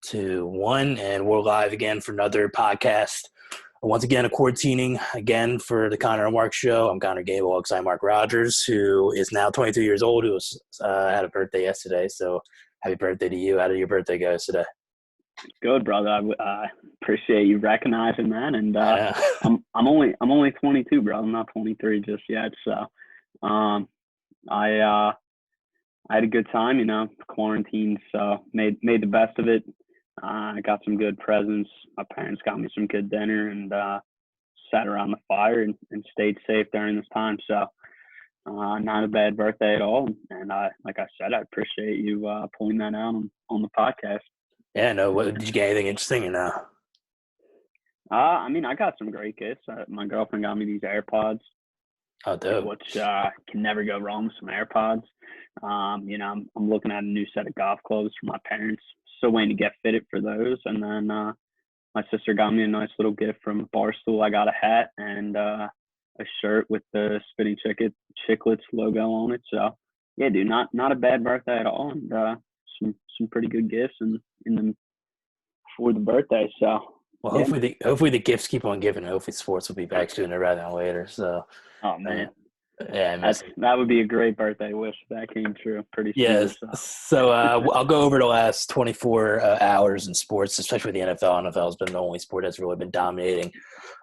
2, 1, and we're live again for another podcast. Once again, a quarantining again for the Connor and Mark show. I'm Connor Gable, alongside Mark Rogers, who is now 22 years old, who was, had a birthday yesterday. So happy birthday to you. How did your birthday go today? Good, brother. I appreciate you recognizing that. And I I'm only 22, bro. I'm not 23 just yet. So I had a good time, quarantine. So made the best of it. I got some good presents. My parents got me some good dinner and sat around the fire and stayed safe during this time. So not a bad birthday at all. And like I said, I appreciate you pulling that out on the podcast. Yeah, no. Did you get anything interesting or no? I got some great gifts. My girlfriend got me these AirPods, Oh, dope. which can never go wrong with some AirPods. I'm looking at a new set of golf clothes for my parents. Still waiting to get fitted for those. And then my sister got me a nice little gift from Barstool. I got a hat and a shirt with the Spitting Chicklets logo on it. So yeah, dude, not a bad birthday at all, and some pretty good gifts in them for the birthday. So Well, yeah. hopefully the gifts keep on giving. Hopefully sports will be back sooner rather than later. So, Oh man, yeah, I miss it. that would be a great birthday wish if that came true pretty soon. Yes. So I'll go over the last 24 hours in sports, especially with the NFL. NFL has been the only sport that's really been dominating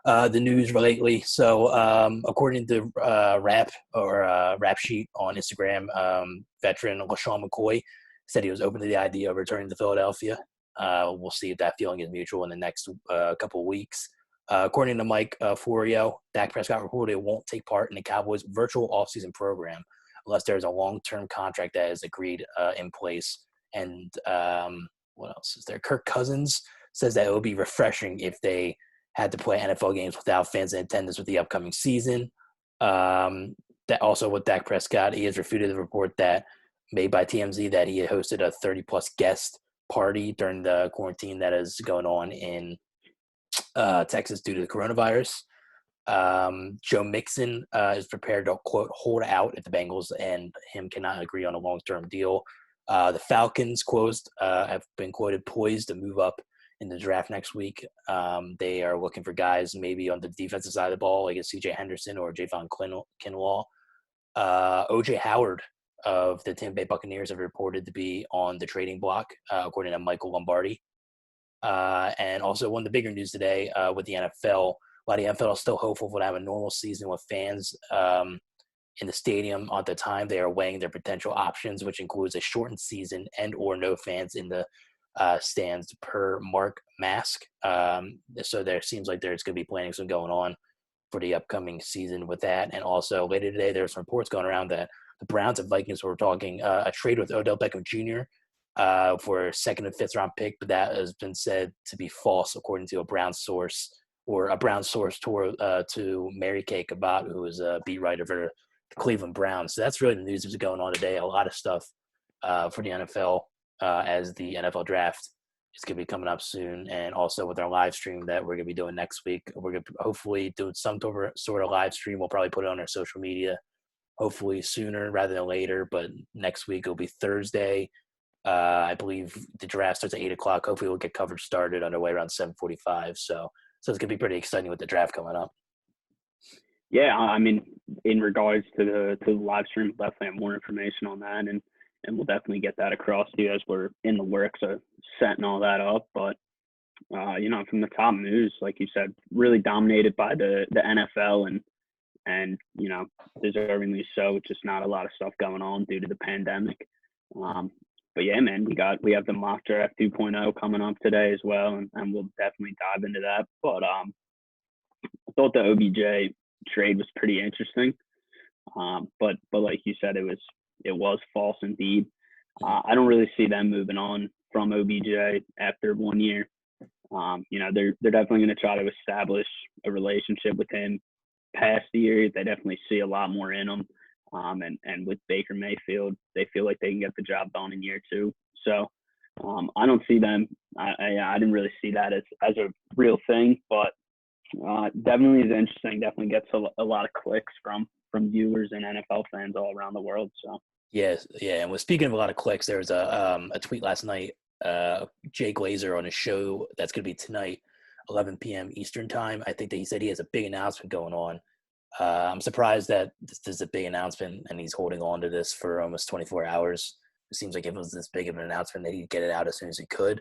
the news lately. So according to Rap Sheet on Instagram, veteran LaShawn McCoy said he was open to the idea of returning to Philadelphia. We'll see if that feeling is mutual in the next couple of weeks. According to Mike Florio, Dak Prescott reportedly won't take part in the Cowboys' virtual offseason program unless there's a long-term contract that is agreed in place. And what else is there? Kirk Cousins says that it would be refreshing if they had to play NFL games without fans in attendance with the upcoming season. That also with Dak Prescott, he has refuted the report that made by TMZ that he had hosted a 30-plus guest party during the quarantine that is going on in Texas due to the coronavirus. Joe Mixon is prepared to, quote, hold out if the Bengals and him cannot agree on a long-term deal. The Falcons, have been quoted poised to move up in the draft next week. They are looking for guys maybe on the defensive side of the ball, like a C.J. Henderson or Javon Kinlaw. O.J. Howard of the Tampa Bay Buccaneers have reported to be on the trading block, according to Michael Lombardi. And also one of the bigger news today with the NFL, while the NFL is still hopeful to have a normal season with fans in the stadium at the time, they are weighing their potential options, which includes a shortened season and or no fans in the stands per Mark Mask. So there seems like there's going to be planning some going on for the upcoming season with that. And also later today, there's some reports going around that the Browns and Vikings were talking a trade with Odell Beckham Jr. For a second and fifth round pick, but that has been said to be false, according to a Brown source to Mary Kay Kabat, who is a beat writer for the Cleveland Browns. So that's really the news that's going on today. A lot of stuff for the NFL as the NFL draft is going to be coming up soon, and also with our live stream that we're going to be doing next week. We're going to hopefully do some sort of live stream. We'll probably put it on our social media, hopefully sooner rather than later. But next week will be Thursday. I believe the draft starts at 8 o'clock. Hopefully we'll get coverage started underway around 7:45. So it's going to be pretty exciting with the draft coming up. Yeah, in regards to the live stream, we'll definitely have more information on that, and we'll definitely get that across to you as we're in the works of setting all that up. But from the top news, like you said, really dominated by the NFL and deservingly so. Just not a lot of stuff going on due to the pandemic. But yeah, man, we have the mock draft 2.0 coming up today as well, and we'll definitely dive into that. But I thought the OBJ trade was pretty interesting. But like you said, it was false indeed. I don't really see them moving on from OBJ after 1 year. They're definitely going to try to establish a relationship with him past the year. They definitely see a lot more in him. And with Baker Mayfield, they feel like they can get the job done in year 2. So I don't see them. I didn't really see that as a real thing, but definitely is interesting. Definitely gets a lot of clicks from viewers and NFL fans all around the world. So Yes, yeah. And speaking of a lot of clicks, there was a tweet last night Jay Glazer on a show that's going to be tonight, 11 p.m. Eastern time. I think that he said he has a big announcement going on. I'm surprised that this is a big announcement and he's holding on to this for almost 24 hours. It seems like if it was this big of an announcement that he'd get it out as soon as he could.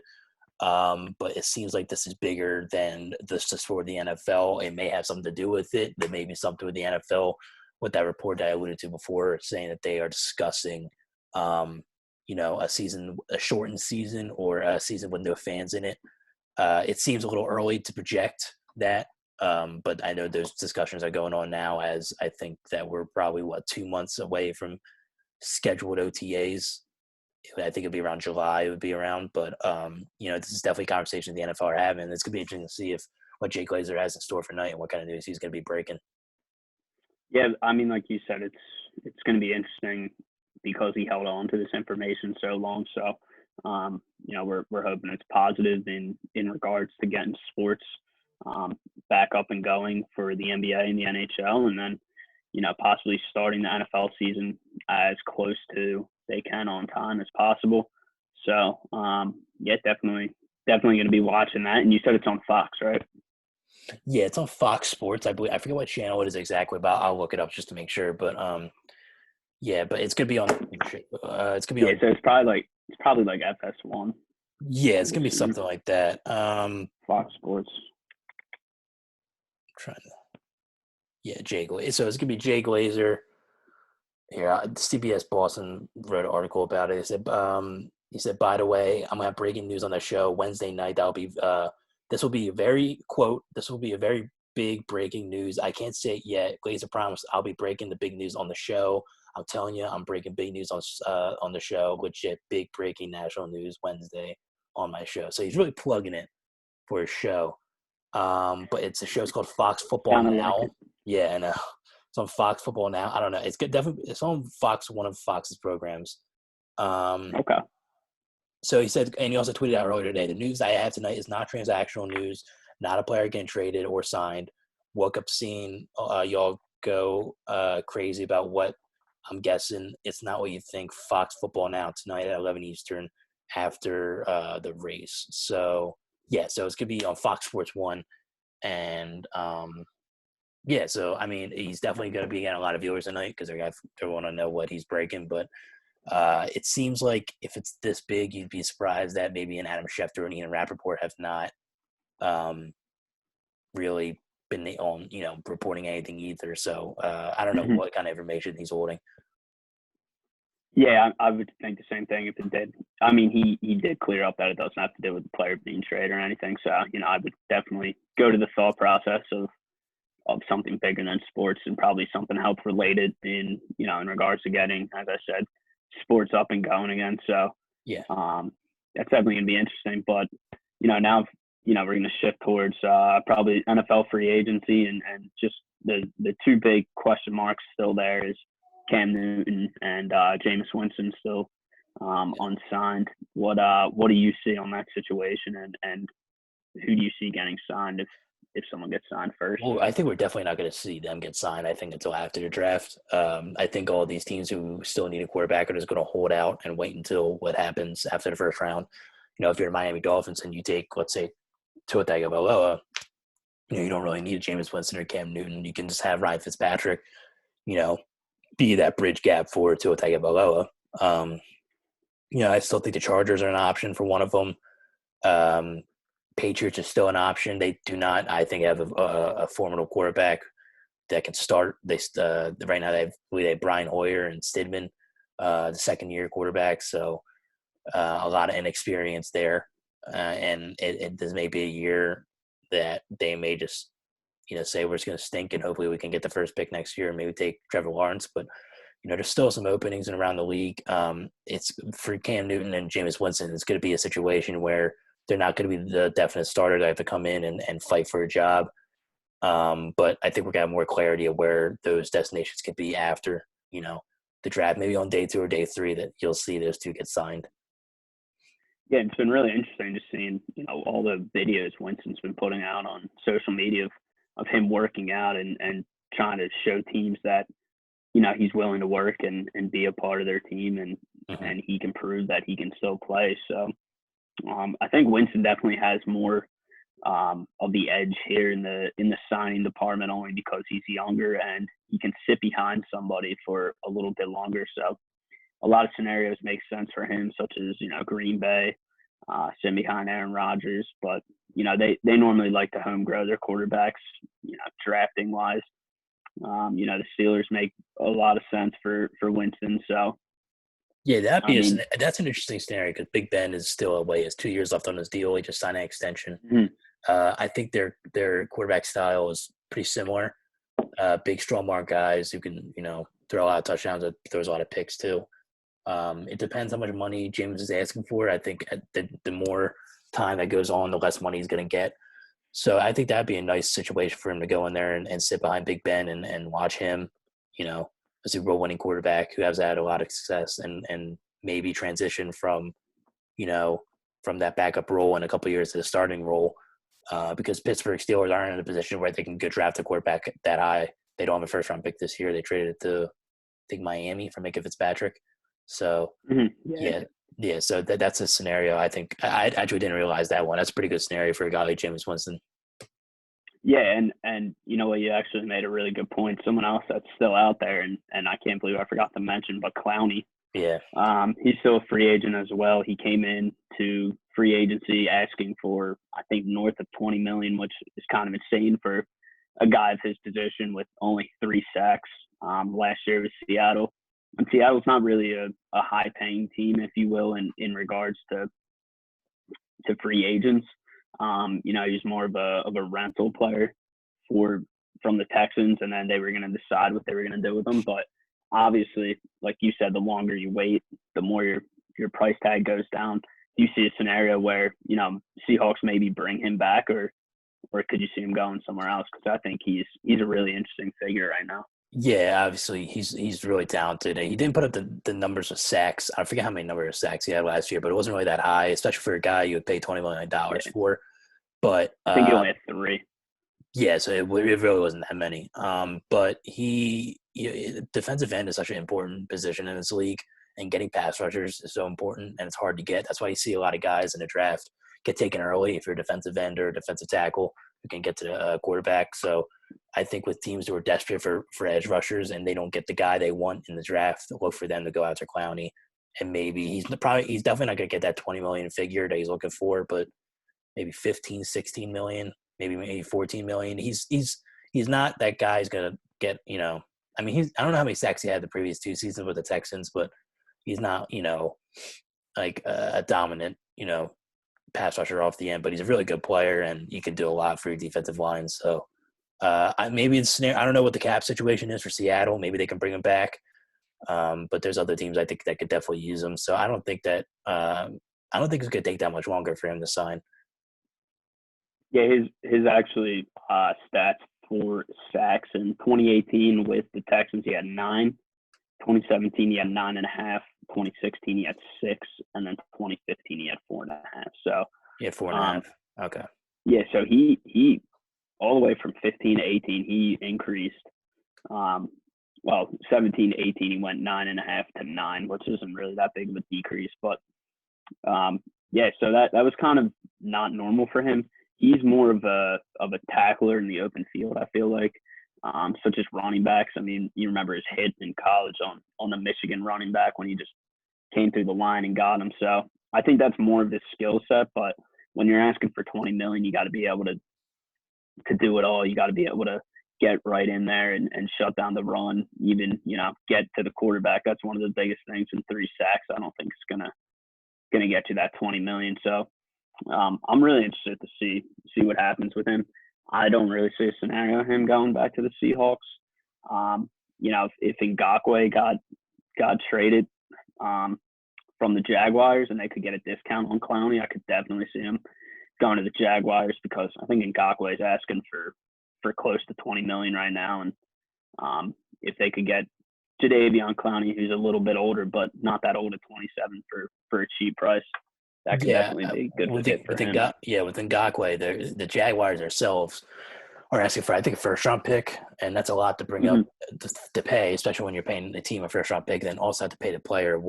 But it seems like this is bigger than this just for the NFL. It may have something to do with it. There may be something with the NFL with that report that I alluded to before, saying that they are discussing, a shortened season or a season with no fans in it. It seems a little early to project that, but I know those discussions are going on now, as I think that we're probably 2 months away from scheduled OTAs. I think it'd be around July. It would be around, but this is definitely a conversation the NFL are having. It's gonna be interesting to see if what Jay Glazer has in store for tonight and what kind of news he's gonna be breaking. Yeah, I mean, like you said, it's going to be interesting because he held on to this information so long. So, we're hoping it's positive in regards to getting sports back up and going for the NBA and the NHL, and then possibly starting the NFL season as close to they can on time as possible. So, yeah, definitely going to be watching that. And you said it's on Fox, right? Yeah, it's on Fox Sports, I believe. I forget what channel it is exactly, but I'll look it up just to make sure. But yeah, but it's gonna be on. It's gonna be Yeah, on. so it's probably like FS1. Yeah, it's I'm gonna be assuming something like that. Fox Sports. Trying to. Yeah, Jay Glazer. So it's gonna be Jay Glazer. Here, CBS Boston wrote an article about it. He said, by the way, I'm gonna have breaking news on the show Wednesday night. This will be a very quote. This will be a very big breaking news. I can't say it yet. Glazer promised I'll be breaking the big news on the show. I'm telling you, I'm breaking big news on the show. Legit big breaking national news Wednesday on my show. So he's really plugging it for his show. But it's a show. It's called Fox Football Sounded like Now. it. Yeah, and it's on Fox Football Now. I don't know. It's good. Definitely, it's on Fox, one of Fox's programs. Um, Okay. so he said, and he also tweeted out earlier today, the news I have tonight is not transactional news, not a player getting traded or signed. Woke up seeing y'all go crazy about what I'm guessing. It's not what you think. Fox Football Now tonight at 11 Eastern after the race. So, yeah, so it's going to be on Fox Sports 1. And, yeah, so, I mean, he's definitely going to be getting a lot of viewers tonight because they want to know what he's breaking. But it seems like if it's this big, you'd be surprised that maybe an Adam Schefter and Ian Rappaport have not really been on, reporting anything either. So I don't know Mhm. what kind of information he's holding. Yeah, I would think the same thing if it did. I mean, he did clear up that it doesn't have to do with the player being traded or anything. So, I would definitely go to the thought process of something bigger than sports and probably something health related in regards to getting, as I said, sports up and going again. So, Yeah. that's definitely going to be interesting. But, now, we're going to shift towards probably NFL free agency and just the two big question marks still there is Cam Newton and Jameis Winston still unsigned. What do you see on that situation, and who do you see getting signed if someone gets signed first? Well, I think we're definitely not going to see them get signed. I think until after the draft. I think all these teams who still need a quarterback are just going to hold out and wait until what happens after the first round. If you're the Miami Dolphins and you take, let's say, Tua Tagovailoa, you don't really need Jameis Winston or Cam Newton. You can just have Ryan Fitzpatrick, be that bridge gap for Tua Tagovailoa. I still think the Chargers are an option for one of them. Patriots is still an option. They do not, I think, have a formidable quarterback that can start. They right now they have Brian Hoyer and Stidham, the second-year quarterback. So a lot of inexperience there, and this may be a year that they may just say we're just going to stink and hopefully we can get the first pick next year and maybe take Trevor Lawrence. But there's still some openings around the league. It's for Cam Newton and Jameis Winston. It's going to be a situation where they're not going to be the definite starter. They have to come in and fight for a job. But I think we're going to have more clarity of where those destinations could be after, the draft, maybe on day 2 or day 3 that you'll see those two get signed. Yeah, it's been really interesting just seeing, all the videos Winston's been putting out on social media of him working out and trying to show teams that, he's willing to work and be a part of their team and Mm-hmm. and he can prove that he can still play. So I think Winston definitely has more of the edge here in the signing department, only because he's younger and he can sit behind somebody for a little bit longer. So a lot of scenarios make sense for him, such as Green Bay, sitting behind Aaron Rodgers. But they normally like to home grow their quarterbacks, drafting wise. The Steelers make a lot of sense for Winston. So Yeah, I mean, that's an interesting scenario because Big Ben is still away. He has 2 years left on his deal. He just signed an extension. mhm, I think their quarterback style is pretty similar. Big, strong arm guys who can throw a lot of touchdowns. That throws a lot of picks too. It depends how much money James is asking for. I think the more time that goes on, the less money he's going to get. So I think that'd be a nice situation for him to go in there and sit behind Big Ben and watch him, a Super Bowl winning quarterback who has had a lot of success and maybe transition you know, from that backup role in a couple of years to the starting role. Because Pittsburgh Steelers aren't in a position where they can go draft a quarterback that high. They don't have a first round pick this year. They traded it to, I think, Miami for Minka Fitzpatrick. So yeah, yeah. So that's a scenario. I think I actually didn't realize that one. That's a pretty good scenario for a guy like James Winston. yeah, and you know what, you actually made a really good point. Someone else that's still out there, and I can't believe I forgot to mention, but Clowney. Yeah. He's still a free agent as well. He came in to free agency asking for, I think, north of 20 million, which is kind of insane for a guy of his position with only 3 sacks last year with Seattle. And Seattle's not really a high paying team, if you will, in regards to free agents. He's more of a rental player from the Texans, and then they were going to decide what they were going to do with him. But obviously, like you said, the longer you wait, the more your price tag goes down. Do you see a scenario where Seahawks maybe bring him back, or could you see him going somewhere else? Because I think he's a really interesting figure right now. Yeah, obviously he's really talented. He didn't put up the numbers of sacks. I forget how many number of sacks he had last year, but it wasn't really that high, especially for a guy you would pay $20 million Yeah, for. But I think he only had 3. yeah, so it really wasn't that many. But defensive end is such an important position in this league, and getting pass rushers is so important, and it's hard to get. That's why you see a lot of guys in the draft get taken early if you're a defensive end or a defensive tackle who can get to the quarterback. So I think with teams who are desperate for edge rushers and they don't get the guy they want in the draft, look for them to go after Clowney. And maybe he's definitely not going to get that 20 million figure that he's looking for, but maybe 15, 16 million, maybe 14 million. He's not that guy who's going to get, I mean, I don't know how many sacks he had the previous 2 seasons with the Texans, but he's not, like a dominant, pass rusher off the end, but he's a really good player and he can do a lot for your defensive line. So maybe it's I don't know what the cap situation is for Seattle. Maybe they can bring him back. But there's other teams I think that could definitely use him. So I don't think it's going to take that much longer for him to sign. Yeah, his actually stats for sacks in 2018 with the Texans, he had 9. 2017, he had 9.5. 2016, he had 6, and then 2015, he had 4.5. So Yeah, 4.5. Okay. Yeah, so he all the way from 15 to 18, he increased. 17 to 18, he went 9.5 to 9, which isn't really that big of a decrease. But yeah, so that was kind of not normal for him. He's more of a tackler in the open field, I feel like, such as running backs. I mean, you remember his hit in college on the Michigan running back when he just came through the line and got him. So I think that's more of his skill set. But when you're asking for 20 million, you got to be able to do it all. You got to be able to get right in there and shut down the run, even, get to the quarterback. That's one of the biggest things. In 3 sacks, I don't think it's gonna get you that 20 million. So I'm really interested to see what happens with him. I don't really see a scenario of him going back to the Seahawks. If Ngakoue got traded from the Jaguars and they could get a discount on Clowney, I could definitely see him going to the Jaguars, because I think Ngakoue is asking for close to 20 million right now. And if they could get Jadeveon Clowney, who's a little bit older, but not that old at 27 for a cheap price, that could definitely be a good fit for him. With Ngakoue, the Jaguars themselves are asking for, I think, a first-round pick, and that's a lot to bring up to pay, especially when you're paying the team a first-round pick. Then also have to pay the player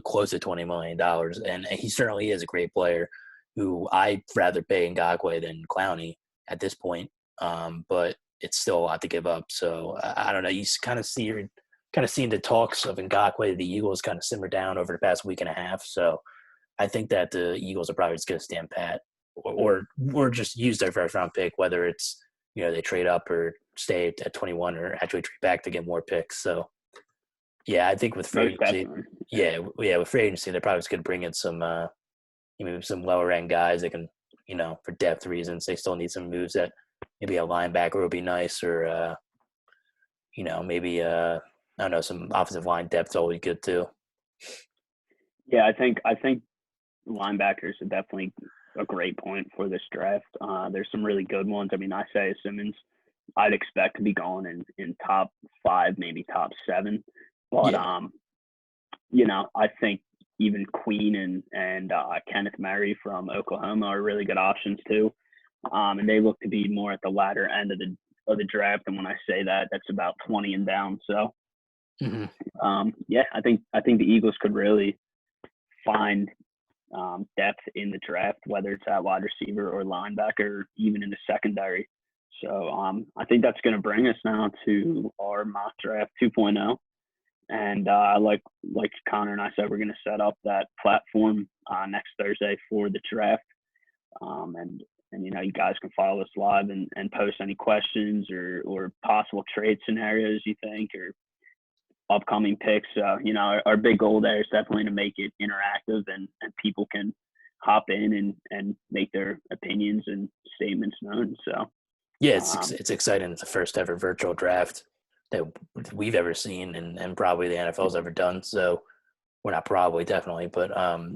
close to $20 million, and he certainly is a great player. who I'd rather pay Ngakoue than Clowney at this point. But it's still a lot to give up. So I don't know. You kind of seeing the talks of Ngakoue, the Eagles kind of simmer down over the past week and a half. So I think that the Eagles are probably just going to stand pat or just use their first round pick, whether it's, they trade up or stay at 21 or actually trade back to get more picks. So yeah, I think with free agency, with free agency, they're probably just going to bring in some, maybe some lower end guys that can, for depth reasons, they still need some moves that maybe a linebacker would be nice, or maybe I don't know, some offensive line depth's always good too. Yeah, I think linebackers are definitely a great point for this draft. There's some really good ones. I mean, Isaiah Simmons, I'd expect to be going in top 5, maybe top 7. But I think even Queen and Kenneth Murray from Oklahoma are really good options too. And they look to be more at the latter end of the draft. And when I say that, that's about 20 and down. So, I think the Eagles could really find depth in the draft, whether it's at wide receiver or linebacker, or even in the secondary. So I think that's going to bring us now to our mock draft 2.0. And like Connor and I said, we're going to set up that platform next Thursday for the draft. And you guys can follow us live and post any questions or possible trade scenarios you think, or upcoming picks. Our big goal there is definitely to make it interactive and people can hop in and make their opinions and statements known. So yeah, it's exciting. It's the first ever virtual draft that we've ever seen, and probably the NFL's ever done. So we're not probably, definitely, but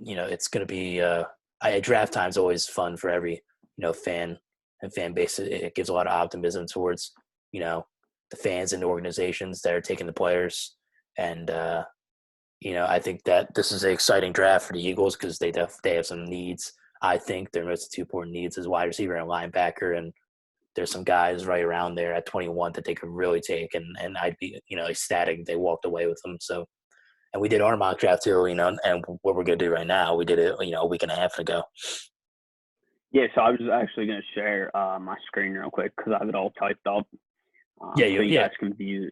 it's going to be draft time's always fun for every fan and fan base. It gives a lot of optimism towards the fans and the organizations that are taking the players. And I think that this is an exciting draft for the Eagles because they have some needs. I think their most two important needs is wide receiver and linebacker, and there's some guys right around there at 21 that they could really take, and I'd be ecstatic if they walked away with them. So, and we did our mock draft too, and what we're gonna do right now, we did it a week and a half ago. Yeah, so I was actually gonna share my screen real quick because I have it all typed up. So you guys can view.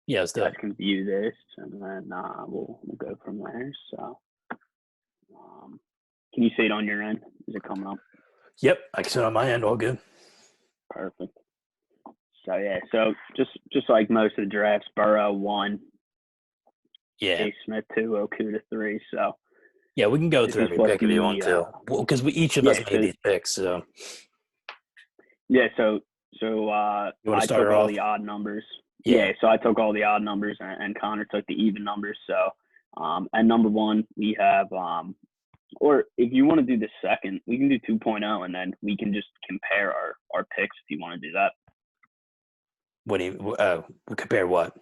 Yeah, let's do it. You guys can view this, and then we'll go from there. So, can you see it on your end? Is it coming up? Yep, I can see it on my end. All good. Perfect. So yeah, just like most of the drafts, Burrow 1. Yeah. Chase Smith 2, Okuda 3. So yeah, we can go through every pick if you want to. Because each of us made these picks. So yeah, so I took all the odd numbers. Yeah, so I took all the odd numbers, and Connor took the even numbers. So at number 1 we have or if you want to do the second, we can do 2.0, and then we can just compare our picks if you want to do that. What do you compare what?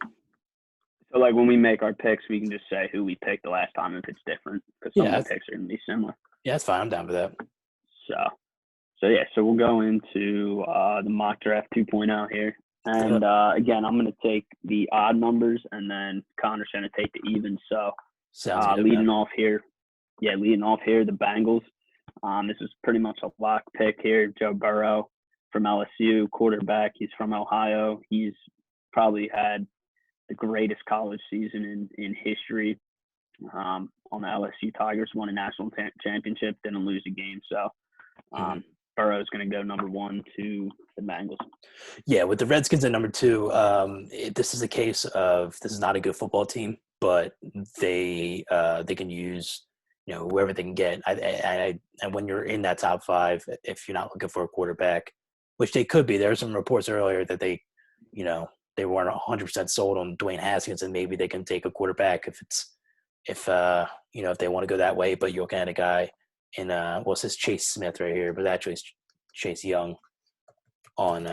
So like when we make our picks, we can just say who we picked the last time if it's different, because some of the picks are going to be similar. Yeah, that's fine. I'm down for that. So we'll go into the mock draft 2.0 here. And again, I'm going to take the odd numbers, and then Connor's going to take the even. So leading off here, the Bengals. This is pretty much a lock pick here. Joe Burrow from LSU, quarterback. He's from Ohio. He's probably had the greatest college season in history. On the LSU Tigers, won a national championship, didn't lose a game. So Burrow's going to go number 1 to the Bengals. Yeah, with the Redskins at number 2, this is a case of this is not a good football team, but they can use whoever they can get. And when you're in that top 5, if you're not looking for a quarterback, which they could be, there were some reports earlier that they weren't 100% sold on Dwayne Haskins, and maybe they can take a quarterback if they want to go that way. But you're looking at a guy in it says Chase Smith right here, but actually it's Chase Young on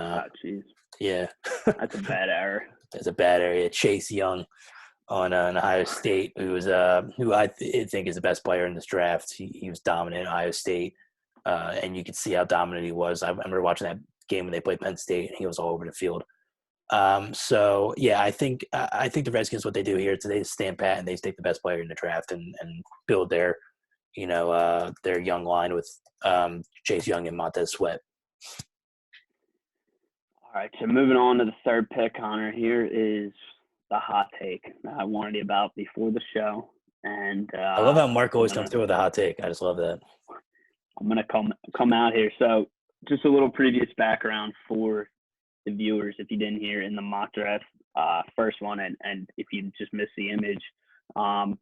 yeah. That's a bad error. That's a bad area. Chase Young on Ohio State, who I think is the best player in this draft. He was dominant at Ohio State, and you could see how dominant he was. I remember watching that game when they played Penn State, and he was all over the field. So yeah, I think the Redskins, what they do here is they stand pat and they take the best player in the draft and build their their young line with Chase Young and Montez Sweat. All right, so moving on to the third pick, Connor. Here is the hot take that I warned you about before the show, and I love how Mark always comes through with a hot take. I just love that. I'm gonna come out here. So, just a little previous background for the viewers, if you didn't hear in the mock draft, first one, and if you just missed the image, I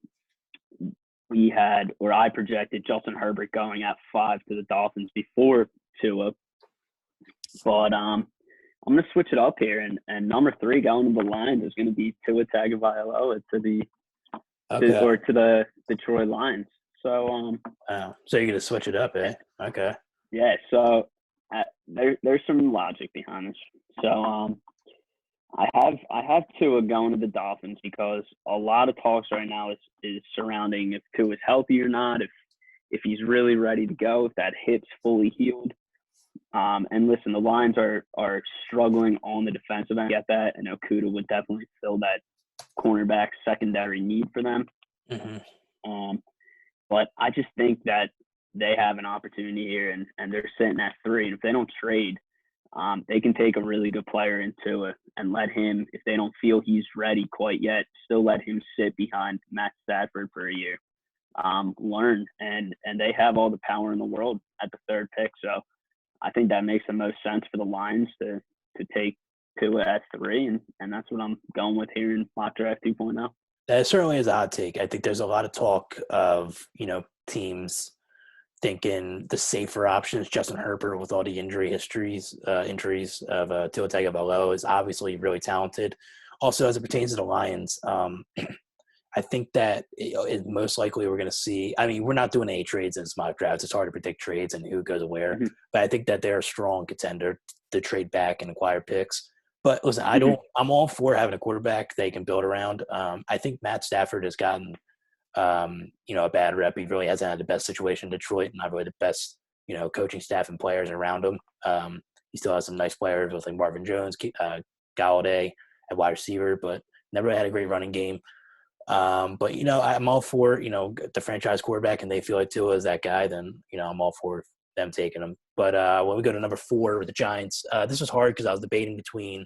projected Justin Herbert going at 5 to the Dolphins before Tua, but I'm going to switch it up here, and number 3 going to the Lions is going to be Tua Tagovailoa to the Detroit Lions. So so you're going to switch it up, eh? Okay. Yeah. So there's some logic behind this. So I have Tua going to the Dolphins because a lot of talks right now is surrounding if Tua is healthy or not, if he's really ready to go, if that hip's fully healed. And listen, the Lions are struggling on the defensive end. I get that, and Okudah would definitely fill that cornerback secondary need for them. Mm-hmm. But I just think that they have an opportunity here, and they're sitting at 3. And if they don't trade, they can take a really good player into it and let him, if they don't feel he's ready quite yet, still let him sit behind Matt Stafford for a year, learn, and they have all the power in the world at the 3rd pick. So I think that makes the most sense for the Lions to take Tua at 3, and that's what I'm going with here in mock draft 2.0. That certainly is a hot take. I think there's a lot of talk of, teams thinking the safer options, Justin Herbert with all the injuries of Tua Tagovailoa is obviously really talented. Also, as it pertains to the Lions, I think that most likely we're going to see – I mean, we're not doing any trades in this mock draft. It's hard to predict trades and who goes where. Mm-hmm. But I think that they're a strong contender to trade back and acquire picks. But listen, I'm all for having a quarterback they can build around. I think Matt Stafford has gotten a bad rep. He really hasn't had the best situation in Detroit, not really the best, coaching staff and players around him. He still has some nice players with like Marvin Jones, Galladay at wide receiver, but never really had a great running game. But I'm all for, the franchise quarterback, and they feel like Tua is that guy, then, I'm all for them taking him. But when we go to number 4 with the Giants, this was hard because I was debating between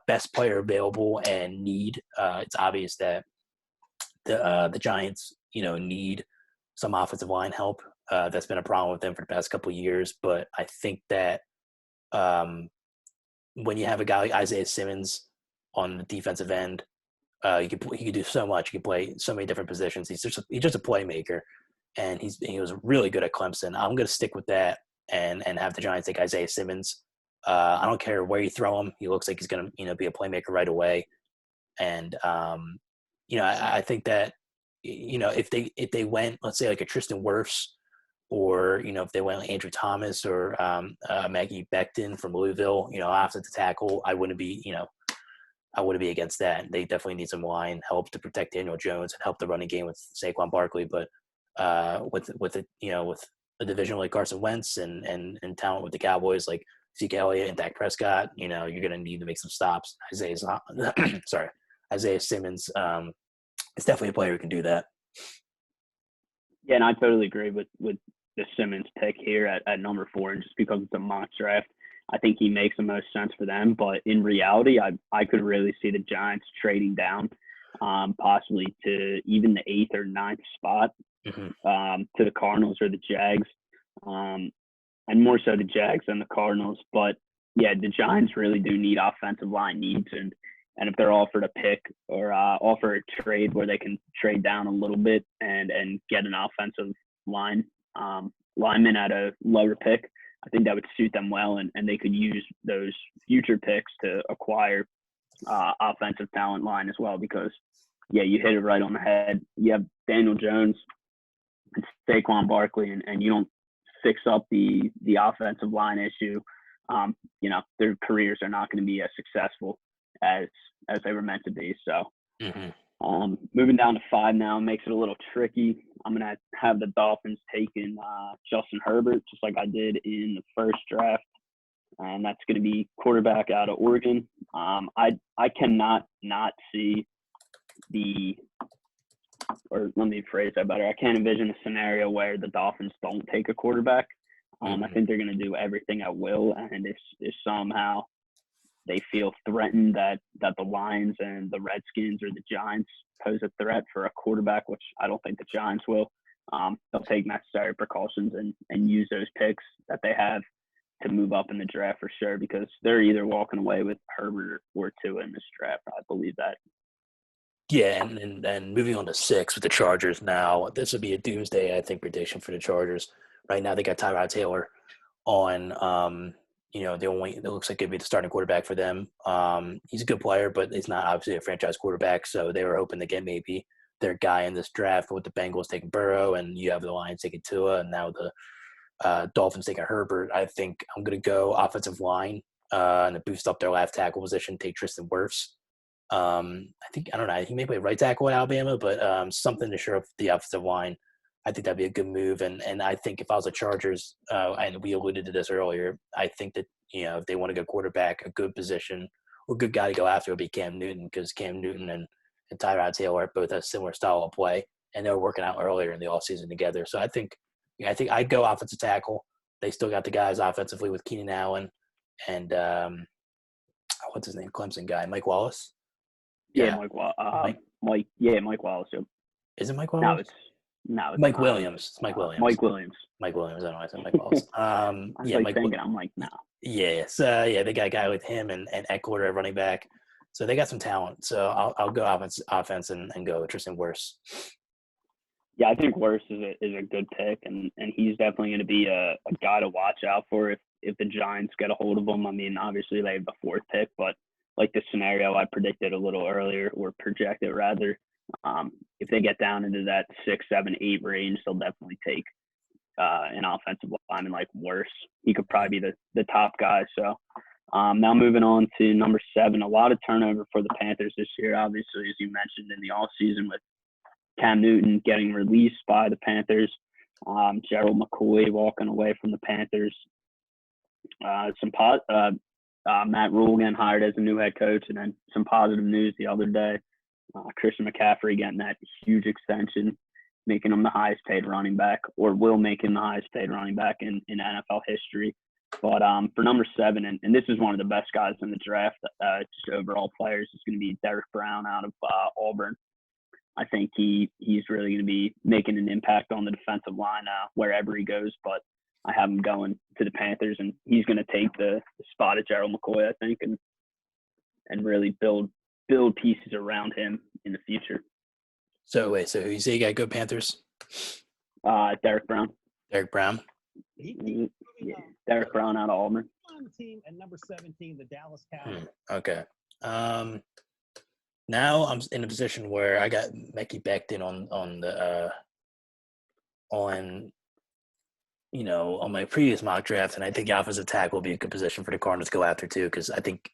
best player available and need. It's obvious that the Giants, need some offensive line help. That's been a problem with them for the past couple of years. But I think that when you have a guy like Isaiah Simmons on the defensive end, he could do so much. He can play so many different positions. He's just a playmaker, and he was really good at Clemson. I'm going to stick with that and have the Giants take Isaiah Simmons. I don't care where you throw him. He looks like he's going to be a playmaker right away. And I think that if they went, let's say like a Tristan Wirfs, or if they went like Andrew Thomas or Maggie Becton from Louisville, offensive tackle, I wouldn't be against that. They definitely need some line help to protect Daniel Jones and help the running game with Saquon Barkley. But with a division like Carson Wentz and talent with the Cowboys like Zeke Elliott and Dak Prescott, you're going to need to make some stops. Isaiah Simmons is definitely a player who can do that. Yeah, and I totally agree with the Simmons pick here at number 4, and just because it's a mock draft, I think he makes the most sense for them. But in reality, I could really see the Giants trading down, possibly to even the 8th or 9th spot, to the Cardinals or the Jags, and more so the Jags than the Cardinals. But yeah, the Giants really do need offensive line needs, and if they're offered a pick or offer a trade where they can trade down a little bit and get an offensive lineman at a lower pick, I think that would suit them well, and they could use those future picks to acquire offensive talent line as well. Because, yeah, you hit it right on the head. You have Daniel Jones and Saquon Barkley, and you don't fix up the offensive line issue, their careers are not going to be as successful as they were meant to be. So moving down to 5 now makes it a little tricky. I'm going to have the Dolphins taking Justin Herbert, just like I did in the first draft. And that's going to be quarterback out of Oregon. I cannot not see the or let me phrase that better. I can't envision a scenario where the Dolphins don't take a quarterback. I think they're going to do everything at will, and if somehow they feel threatened that the Lions and the Redskins or the Giants pose a threat for a quarterback, which I don't think the Giants will, they'll take necessary precautions and use those picks that they have to move up in the draft for sure, because they're either walking away with Herbert or Tua in this draft. I believe that. Yeah, and moving on to 6 with the Chargers now. This would be a doomsday, I think, prediction for the Chargers. Right now, they got Tyrod Taylor on. It looks like it'd be the starting quarterback for them. He's a good player, but he's not obviously a franchise quarterback. So they were hoping to get maybe their guy in this draft with the Bengals taking Burrow, and you have the Lions taking Tua, and now the Dolphins taking Herbert. I think I'm going to go offensive line and to boost up their left tackle position, take Tristan Wirfs. I don't know. He may play right tackle at Alabama, but something to shore up the offensive line. I think that'd be a good move. And I think if I was the Chargers, and we alluded to this earlier, I think that, if they want to go quarterback, a good position or good guy to go after would be Cam Newton, because Cam Newton and Tyrod Taylor both have similar style of play, and they were working out earlier in the offseason together. So I think I'd go offensive tackle. They still got the guys offensively with Keenan Allen and what's his name, Clemson guy, Mike Wallace. Yeah, Yeah, Mike Wallace. Yep. is it Mike No, Wallace? it's no, it's Mike not. Williams. It's Mike Williams. Mike Williams. Mike Williams. I don't know why I said Mike Wallace. I was like thinking, I'm like, no. Yeah. So they got a guy with him and Eckler at running back. So they got some talent. So I'll go offense and go Tristan Wirfs. Yeah, I think Wirfs is a good pick, and he's definitely going to be a guy to watch out for if the Giants get a hold of him. I mean, obviously they have the 4th pick, but like the scenario I predicted a little earlier, or projected rather, if they get down into that 6, 7, 8 range, they'll definitely take an offensive lineman like Wirfs. He could probably be the top guy. So now moving on to number 7, a lot of turnover for the Panthers this year, obviously, as you mentioned in the offseason with Cam Newton getting released by the Panthers, Gerald McCoy walking away from the Panthers, Matt Rule getting hired as a new head coach, and then some positive news the other day. Christian McCaffrey getting that huge extension, making him the highest paid running back, or will make him the highest paid running back in NFL history. But for number 7, and this is one of the best guys in the draft, just overall players, is going to be Derek Brown out of Auburn. I think he's really going to be making an impact on the defensive line wherever he goes. But I have him going to the Panthers, and he's going to take the spot of Gerald McCoy, I think, and really build pieces around him in the future. So who you say you got to go Panthers? Derek Brown. Derek Brown. Yeah, Derek Brown out of Auburn. On the team at number 17, the Dallas Cowboys. Okay. Now I'm in a position where I got Mekhi Becton on my previous mock draft, and I think the offensive tackle will be a good position for the Cardinals to go after too, because I think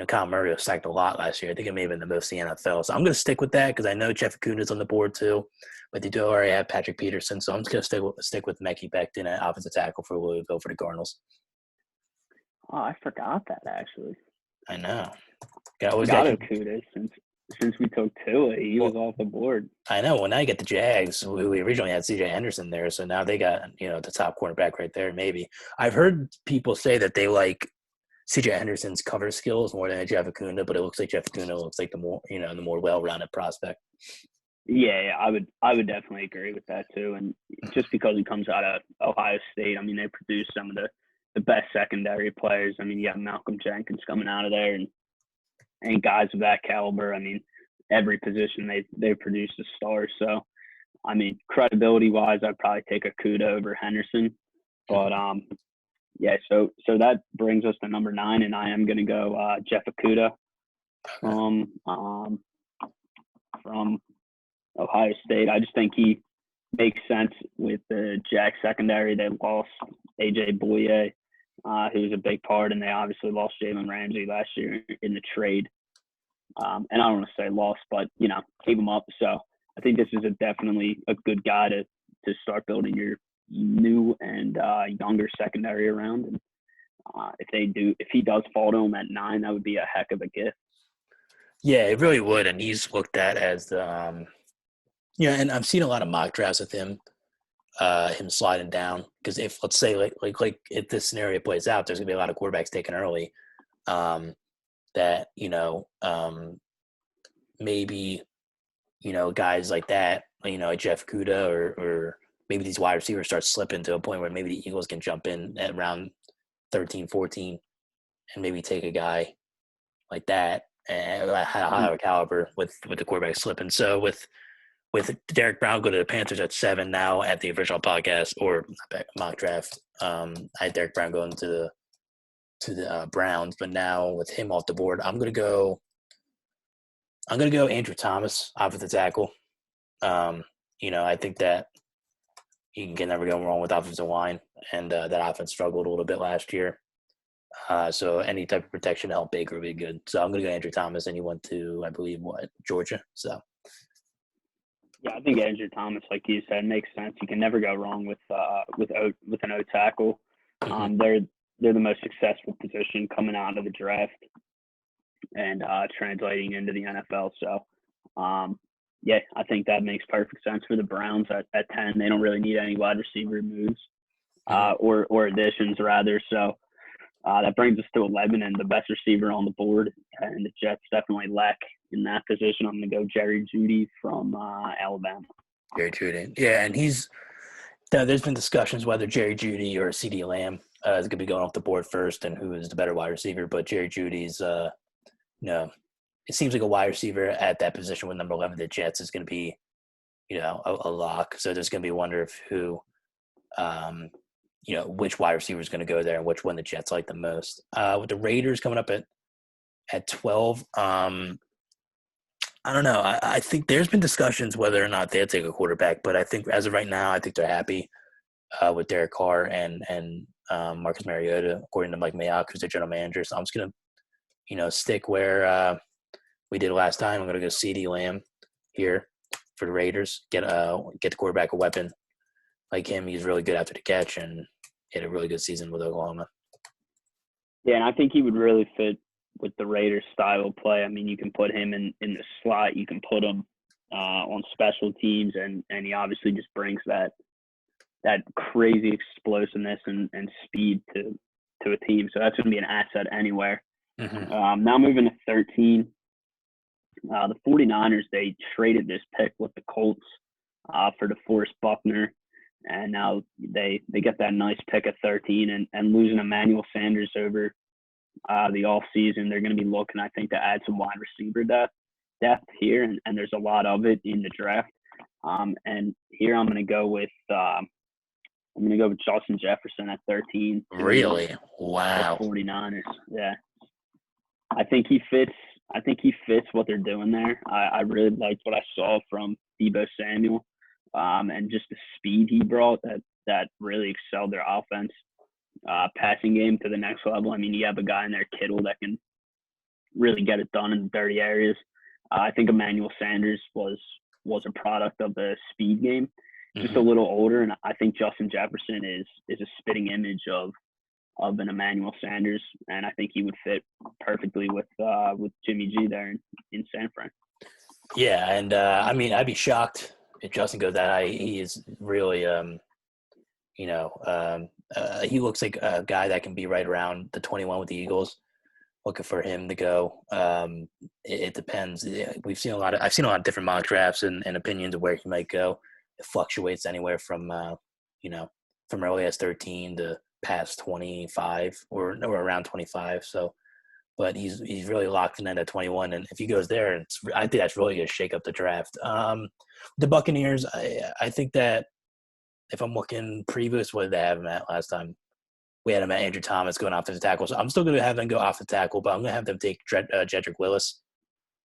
Kyle Murray was sacked a lot last year. I think it may have been the most in the NFL. So I'm going to stick with that because I know Jeff Okuda's on the board too, but they do already have Patrick Peterson. So I'm just going to stick with Mekhi Becton at offensive tackle for Louisville for the Cardinals. Oh, I forgot that actually. I know. Got Okuda since we took Tua, he was off the board. I know. Well, now you get the Jags, who we originally had C.J. Henderson there, so now they got the top cornerback right there. Maybe I've heard people say that they like C.J. Henderson's cover skills more than Jeff Okuda, but it looks like Jeff Okuda looks like the more well-rounded prospect. Yeah, I would definitely agree with that too. And just because he comes out of Ohio State, I mean, they produce some of the best secondary players. I mean, you have Malcolm Jenkins coming out of there, and guys of that caliber. I mean, every position they produce a star. So, I mean, credibility wise, I'd probably take Okuda over Henderson. But yeah, so that brings us to number 9, and I am going to go Jeff Okuda from Ohio State. I just think he makes sense with the Jack secondary. They lost A.J. Bouye, who was a big part, and they obviously lost Jalen Ramsey last year in the trade. And I don't want to say lost, but, gave him up. So I think this is definitely a good guy to start building your new and younger secondary around. And if he does fall to him at 9, that would be a heck of a gift. Yeah, it really would. And he's looked at as the Yeah, and I've seen a lot of mock drafts with him sliding down. Because if let's say like if this scenario plays out, there's gonna be a lot of quarterbacks taken early. That maybe guys like that, like Jeff Kuda or maybe these wide receivers start slipping to a point where maybe the Eagles can jump in at round 13, 14 and maybe take a guy like that and higher caliber with the quarterback slipping. So with Derek Brown go to the Panthers at 7 now at the official podcast or mock draft, I had Derek Brown going to the Browns, but now with him off the board, I'm gonna go Andrew Thomas offensive tackle. I think that you can never go wrong with offensive line, and that offense struggled a little bit last year. So any type of protection to help Baker would be good. So I'm going to go Andrew Thomas, and he went to, I believe, Georgia. So Yeah, I think Andrew Thomas, like you said, makes sense. You can never go wrong with an O tackle. They're the most successful position coming out of the draft and translating into the NFL. So, yeah, I think that makes perfect sense for the Browns at 10. They don't really need any wide receiver moves or additions, rather. So that brings us to 11 and the best receiver on the board. And the Jets definitely lack in that position. I'm going to go Jerry Jeudy from Alabama. Jerry Jeudy. Yeah, and there's been discussions whether Jerry Jeudy or CeeDee Lamb is going to be going off the board first and who is the better wide receiver. But Jerry Jeudy's, it seems like a wide receiver at that position with number 11, the Jets, is going to be, a lock. So there's going to be a wonder of who, which wide receiver is going to go there and which one the Jets like the most. With the Raiders coming up at 12, I don't know. I think there's been discussions whether or not they'll take a quarterback, but I think as of right now, I think they're happy with Derek Carr and Marcus Mariota, according to Mike Mayock, who's their general manager. So I'm just going to, stick where we did last time. I'm going to go CeeDee Lamb here for the Raiders. Get the quarterback a weapon like him. He's really good after the catch and had a really good season with Oklahoma. Yeah, and I think he would really fit with the Raiders style of play. I mean, you can put him in the slot. You can put him on special teams, and he obviously just brings that crazy explosiveness and speed to a team. So that's going to be an asset anywhere. Mm-hmm. Now moving to 13, the 49ers, they traded this pick with the Colts for DeForest Buckner, and now they get that nice pick at 13 and losing Emmanuel Sanders over the off season. They're going to be looking, I think, to add some wide receiver depth here, and there's a lot of it in the draft. And here I'm going to go with Justin Jefferson at 13. Really? Wow. The 49ers. Yeah. I think he fits what they're doing there. I really liked what I saw from Deebo Samuel, and just the speed he brought that really excelled their offense. Passing game to the next level. I mean, you have a guy in there, Kittle, that can really get it done in the dirty areas. I think Emmanuel Sanders was a product of the speed game, just a little older, and I think Justin Jefferson is a spitting image of an Emmanuel Sanders, and I think he would fit perfectly with Jimmy G there in San Fran. Yeah, and I mean, I'd be shocked if Justin goes that high. He is really, he looks like a guy that can be right around the 21 with the Eagles. Looking for him to go. It depends. I've seen a lot of different mock drafts and opinions of where he might go. It fluctuates anywhere from from early as 13 to past 25 or around 25. So, but he's really locked in at 21, and if he goes there, I think that's really going to shake up the draft. The Buccaneers, I think that if I'm looking previous, what did they have him at last time? We had him at Andrew Thomas going off the tackle. So I'm still going to have them go off the tackle, but I'm going to have them take Jedrick Willis.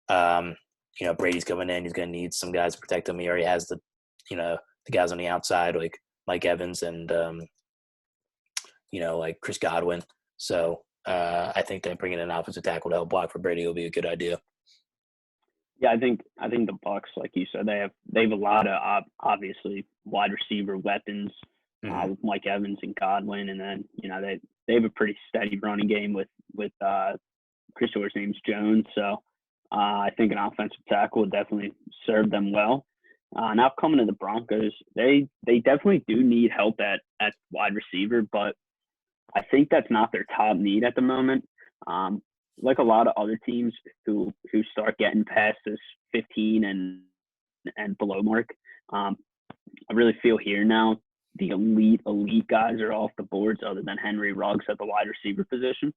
Brady's coming in. He's going to need some guys to protect him. He already has the guys on the outside like Mike Evans and, like Chris Godwin. So I think that bringing an offensive tackle to help block for Brady will be a good idea. Yeah, I think the Bucs, like you said, they have a lot of obviously wide receiver weapons with Mike Evans and Godwin, and then they have a pretty steady running game with Chris Orr's name's Jones. So I think an offensive tackle would definitely serve them well. Now coming to the Broncos, they definitely do need help at wide receiver, but I think that's not their top need at the moment. Like a lot of other teams who start getting past this 15 and below mark, I really feel here now the elite guys are off the boards other than Henry Ruggs at the wide receiver position.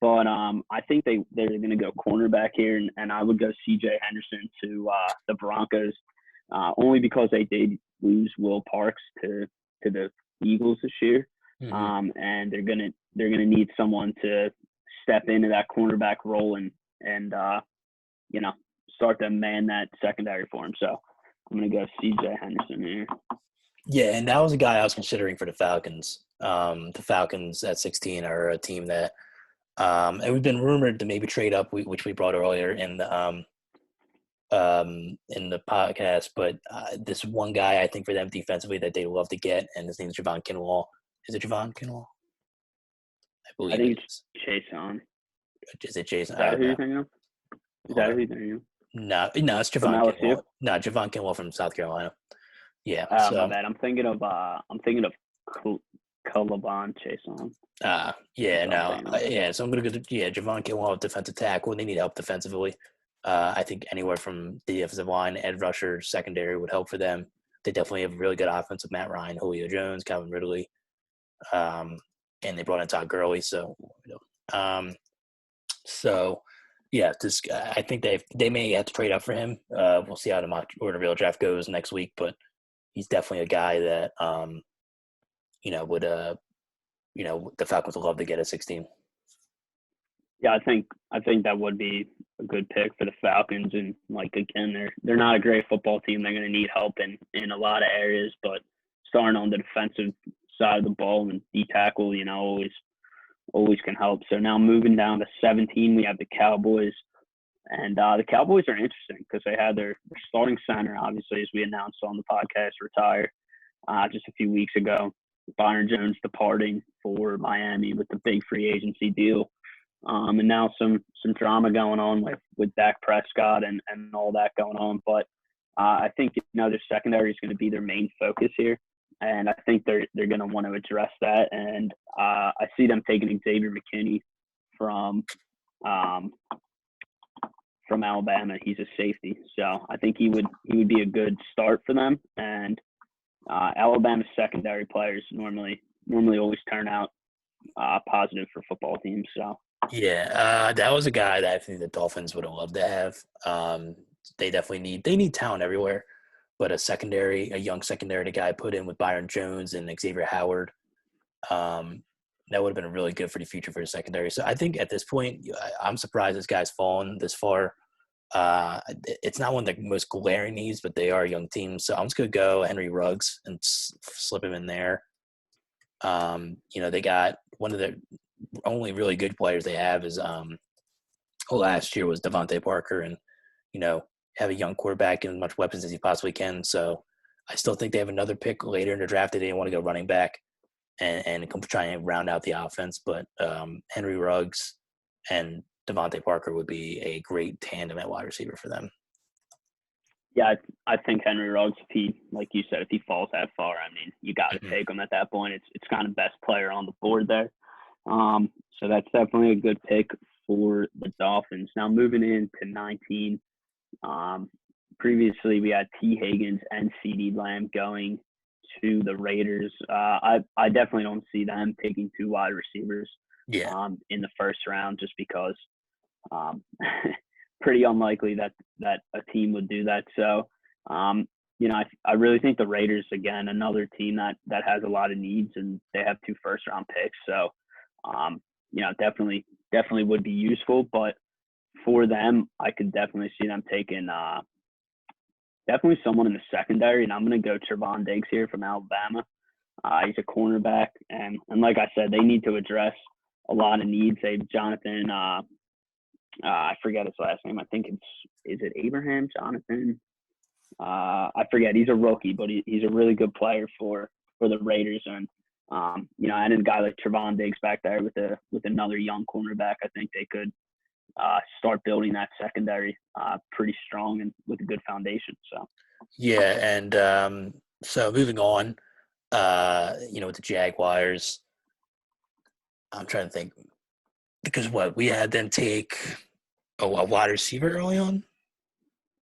But I think they're going to go cornerback here, and I would go C.J. Henderson to the Broncos, only because they did lose Will Parks to the Eagles this year, and they're gonna need someone to step into that cornerback role and start to man that secondary for him. So I'm gonna go C.J. Henderson here. Yeah, and that was a guy I was considering for the Falcons. The Falcons at 16 are a team that it was been rumored to maybe trade up, which we brought earlier in the podcast. But this one guy, I think, for them defensively that they love to get, and his name is Javon Kinlaw. Is it Javon Kinlaw? I believe it's Jason. Is it Jason? Is that who you're thinking of? Is that who you're thinking of? No, it's Javon Kinlaw. No, Javon Kinlaw from South Carolina. Yeah. My bad. I'm thinking of Calaban Jason. Yeah, no. Yeah, so I'm going to go to, Javon Kinlaw, defensive tackle, and they need help defensively. I think anywhere from the defensive line, edge rusher, secondary would help for them. They definitely have a really good offense with Matt Ryan, Julio Jones, Calvin Ridley, and they brought in Todd Gurley. So, I think they may have to trade up for him. We'll see how the real draft goes next week, but he's definitely a guy that would the Falcons would love to get at 16. Yeah, I think that would be a good pick for the Falcons, and again, they're not a great football team. They're going to need help in a lot of areas, but starting on the defensive side of the ball and D tackle, always can help. So now moving down to 17, we have the Cowboys, and the Cowboys are interesting because they had their starting center, obviously, as we announced on the podcast, retire just a few weeks ago. Byron Jones departing for Miami with the big free agency deal. And now some drama going on with Dak Prescott and all that going on. But I think, their secondary is going to be their main focus here. And I think they're going to want to address that. And I see them taking Xavier McKinney from Alabama. He's a safety. So I think he would be a good start for them. And Alabama's secondary players normally always turn out positive for football teams. So yeah, that was a guy that I think the Dolphins would have loved to have. They definitely need talent everywhere, but a young secondary guy put in with Byron Jones and Xavier Howard, that would have been really good for the future for the secondary. So I think at this point, I'm surprised this guy's fallen this far. It's not one of the most glaring needs, but they are a young team. So I'm just going to go Henry Ruggs and slip him in there. They got one of the only really good players they have is last year was Devontae Parker, and, have a young quarterback and as much weapons as he possibly can. So I still think they have another pick later in the draft. They didn't want to go running back and try and round out the offense. But Henry Ruggs and Devontae Parker would be a great tandem at wide receiver for them. Yeah, I think Henry Ruggs, like you said, if he falls that far, you got to take him at that point. It's kind of best player on the board there. So that's definitely a good pick for the Dolphins. Now moving into 19, previously we had T. Higgins and CeeDee Lamb going to the Raiders. I definitely don't see them taking two wide receivers in the first round, just because pretty unlikely that a team would do that. So, I really think the Raiders, again, another team that has a lot of needs, and they have two first-round picks. So, definitely would be useful. But for them, I could definitely see them taking definitely someone in the secondary, and I'm going to go Trevon Diggs here from Alabama. He's a cornerback, and like I said, they need to address a lot of needs. They have Jonathan I forget his last name. I think is it Abraham Jonathan? I forget. He's a rookie, but he's a really good player for the Raiders. And and a guy like Trevon Diggs back there with another young cornerback, I think they could start building that secondary pretty strong and with a good foundation. So Yeah, and so moving on, with the Jaguars, I'm trying to think because we had them take a wide receiver early on.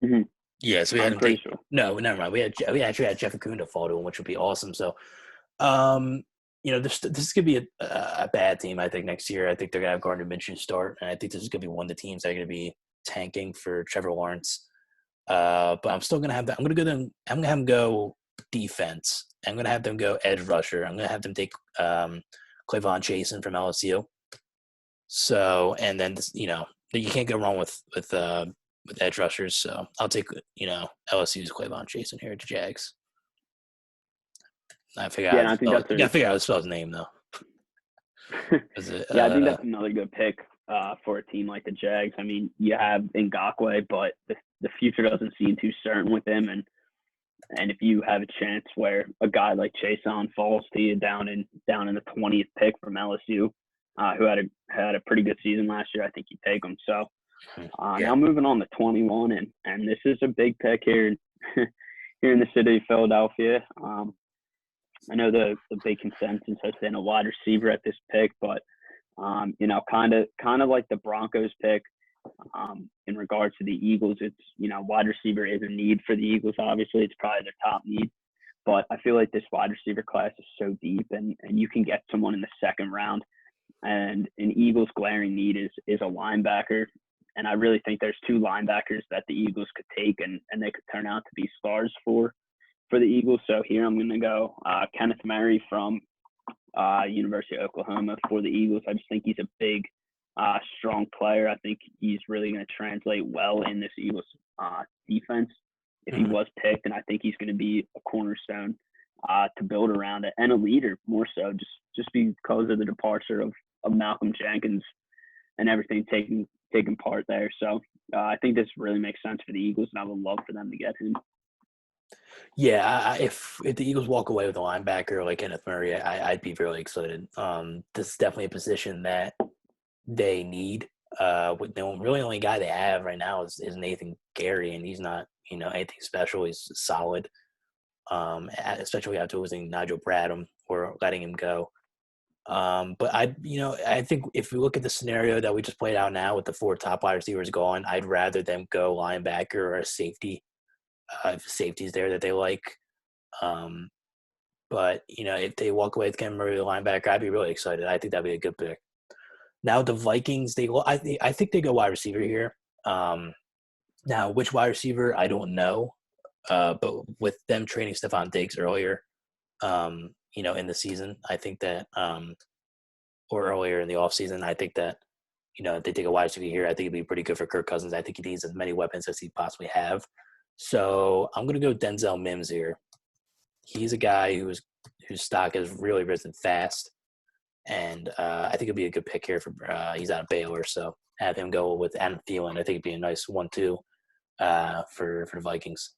mm-hmm. Yeah, so we had I'm him pretty take. sure. No, never mind. We actually had Jeff Okunda fall to him, which would be awesome. So, this is gonna be a bad team. I think next year. I think they're gonna have Gardner Minshew start, and I think this is gonna be one of the teams that are gonna be tanking for Trevor Lawrence. But I'm still gonna have that. I'm gonna have them go defense. I'm gonna have them go edge rusher. I'm gonna have them take Clavon Chasen from LSU. So, and then you can't go wrong with edge rushers. So I'll take LSU's Clavon Chasen here at the Jags. I figure Yeah, I think that's I figure out how to spell his name though. Yeah, I think that's another good pick for a team like the Jags. I mean, you have Ngakoue, but the future doesn't seem too certain with him. And if you have a chance where a guy like Chason falls to you down in the 20th pick from LSU, who had a pretty good season last year, I think you take him. So now moving on to 21, and this is a big pick here here in the city of Philadelphia. I know the big consensus has been a wide receiver at this pick, but kind of like the Broncos pick. In regards to the Eagles, it's wide receiver is a need for the Eagles. Obviously, it's probably their top need, but I feel like this wide receiver class is so deep, and you can get someone in the second round. And an Eagles glaring need is a linebacker, and I really think there's two linebackers that the Eagles could take, and they could turn out to be stars for the Eagles. So here I'm going to go Kenneth Murray from University of Oklahoma for the Eagles. I just think he's a big, strong player. I think he's really going to translate well in this Eagles defense if he was picked, and I think he's going to be a cornerstone to build around it, and a leader more so, just because of the departure of Malcolm Jenkins and everything taking part there. So I think this really makes sense for the Eagles, and I would love for them to get him. Yeah, if the Eagles walk away with a linebacker like Kenneth Murray, I'd be really excited. This is definitely a position that they need. The really only guy they have right now is Nathan Gary, and he's not anything special. He's solid, especially after losing Nigel Bradham or letting him go. But I think if we look at the scenario that we just played out now with the 4 top wide receivers gone, I'd rather them go linebacker or a safety. Safeties there that they like. But if they walk away with Ken Murray, the linebacker, I'd be really excited. I think that'd be a good pick. Now the Vikings, I think they go wide receiver here. Now which wide receiver, I don't know. But with them trading Stephon Diggs earlier, in the season, I think that, or earlier in the offseason, I think that, if they take a wide receiver here, I think it'd be pretty good for Kirk Cousins. I think he needs as many weapons as he possibly have. So I'm going to go Denzel Mims here. He's a guy whose stock has really risen fast, and I think it'd be a good pick here for. He's out of Baylor, so have him go with Adam Thielen. I think it'd be a nice 1-2 for the Vikings.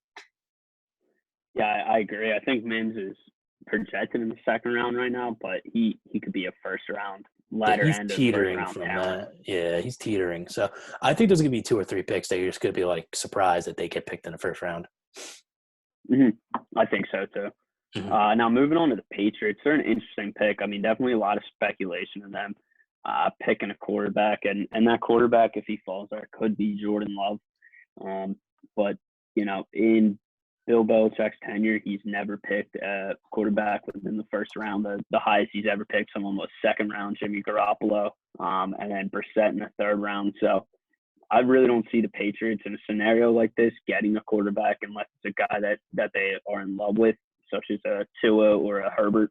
Yeah, I agree. I think Mims is projected in the second round right now, but he could be a first round. He's teetering from that. Yeah, he's teetering. So I think there's going to be 2 or 3 picks that you're just going to be like surprised that they get picked in the first round. I think so too. Mm-hmm. Now moving on to the Patriots, they're an interesting pick. I mean, definitely a lot of speculation in them picking a quarterback, and that quarterback, if he falls there, could be Jordan Love. But in Bill Belichick's tenure, he's never picked a quarterback within the first round. The highest he's ever picked someone was second round, Jimmy Garoppolo, and then Brissett in the third round. So I really don't see the Patriots in a scenario like this getting a quarterback unless it's a guy that they are in love with, such as a Tua or a Herbert,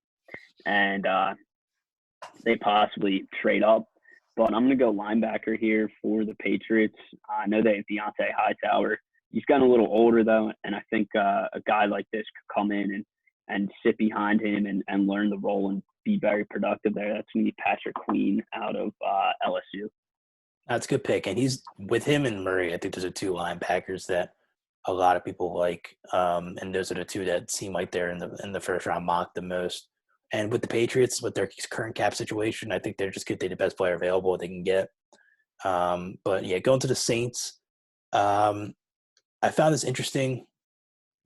and they possibly trade up. But I'm going to go linebacker here for the Patriots. I know they have Deontay Hightower. He's gotten a little older, though, and I think a guy like this could come in and sit behind him and learn the role and be very productive there. That's going to be Patrick Queen out of LSU. That's a good pick. And he's with him and Murray, I think those are 2 linebackers that a lot of people like. And those are the 2 that seem like they're in the first round mock the most. And with the Patriots, with their current cap situation, I think they're just going to take the best player available they can get. But yeah, going to the Saints, I found this interesting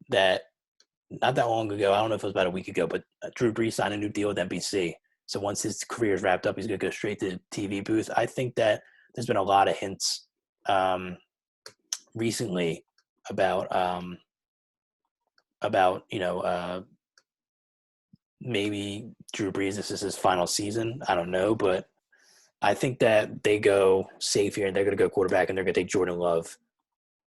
that not that long ago, I don't know if it was about a week ago, but Drew Brees signed a new deal with NBC. So once his career is wrapped up, he's going to go straight to the TV booth. I think that there's been a lot of hints recently about maybe Drew Brees, this is his final season. I don't know, but I think that they go safe here and they're going to go quarterback and they're going to take Jordan Love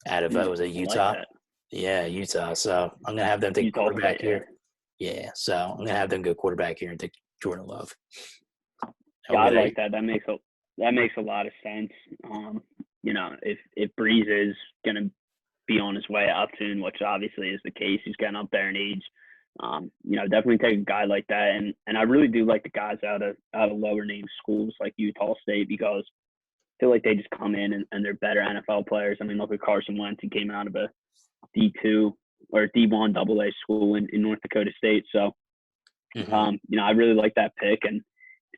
out of was it I like Utah? that. Yeah, Utah. So I'm going to have them take Utah quarterback State, yeah. here. Yeah, so I'm going to have them go quarterback here and take Jordan Love. Yeah, I like that. That makes a lot of sense. If Breeze is gonna be on his way up soon, which obviously is the case, he's getting up there in age. Definitely take a guy like that, and I really do like the guys out of lower name schools like Utah State because I feel like they just come in and they're better NFL players. I mean, look at Carson Wentz. He came out of a D2 or D1 AA school in North Dakota State. So, I really like that pick, and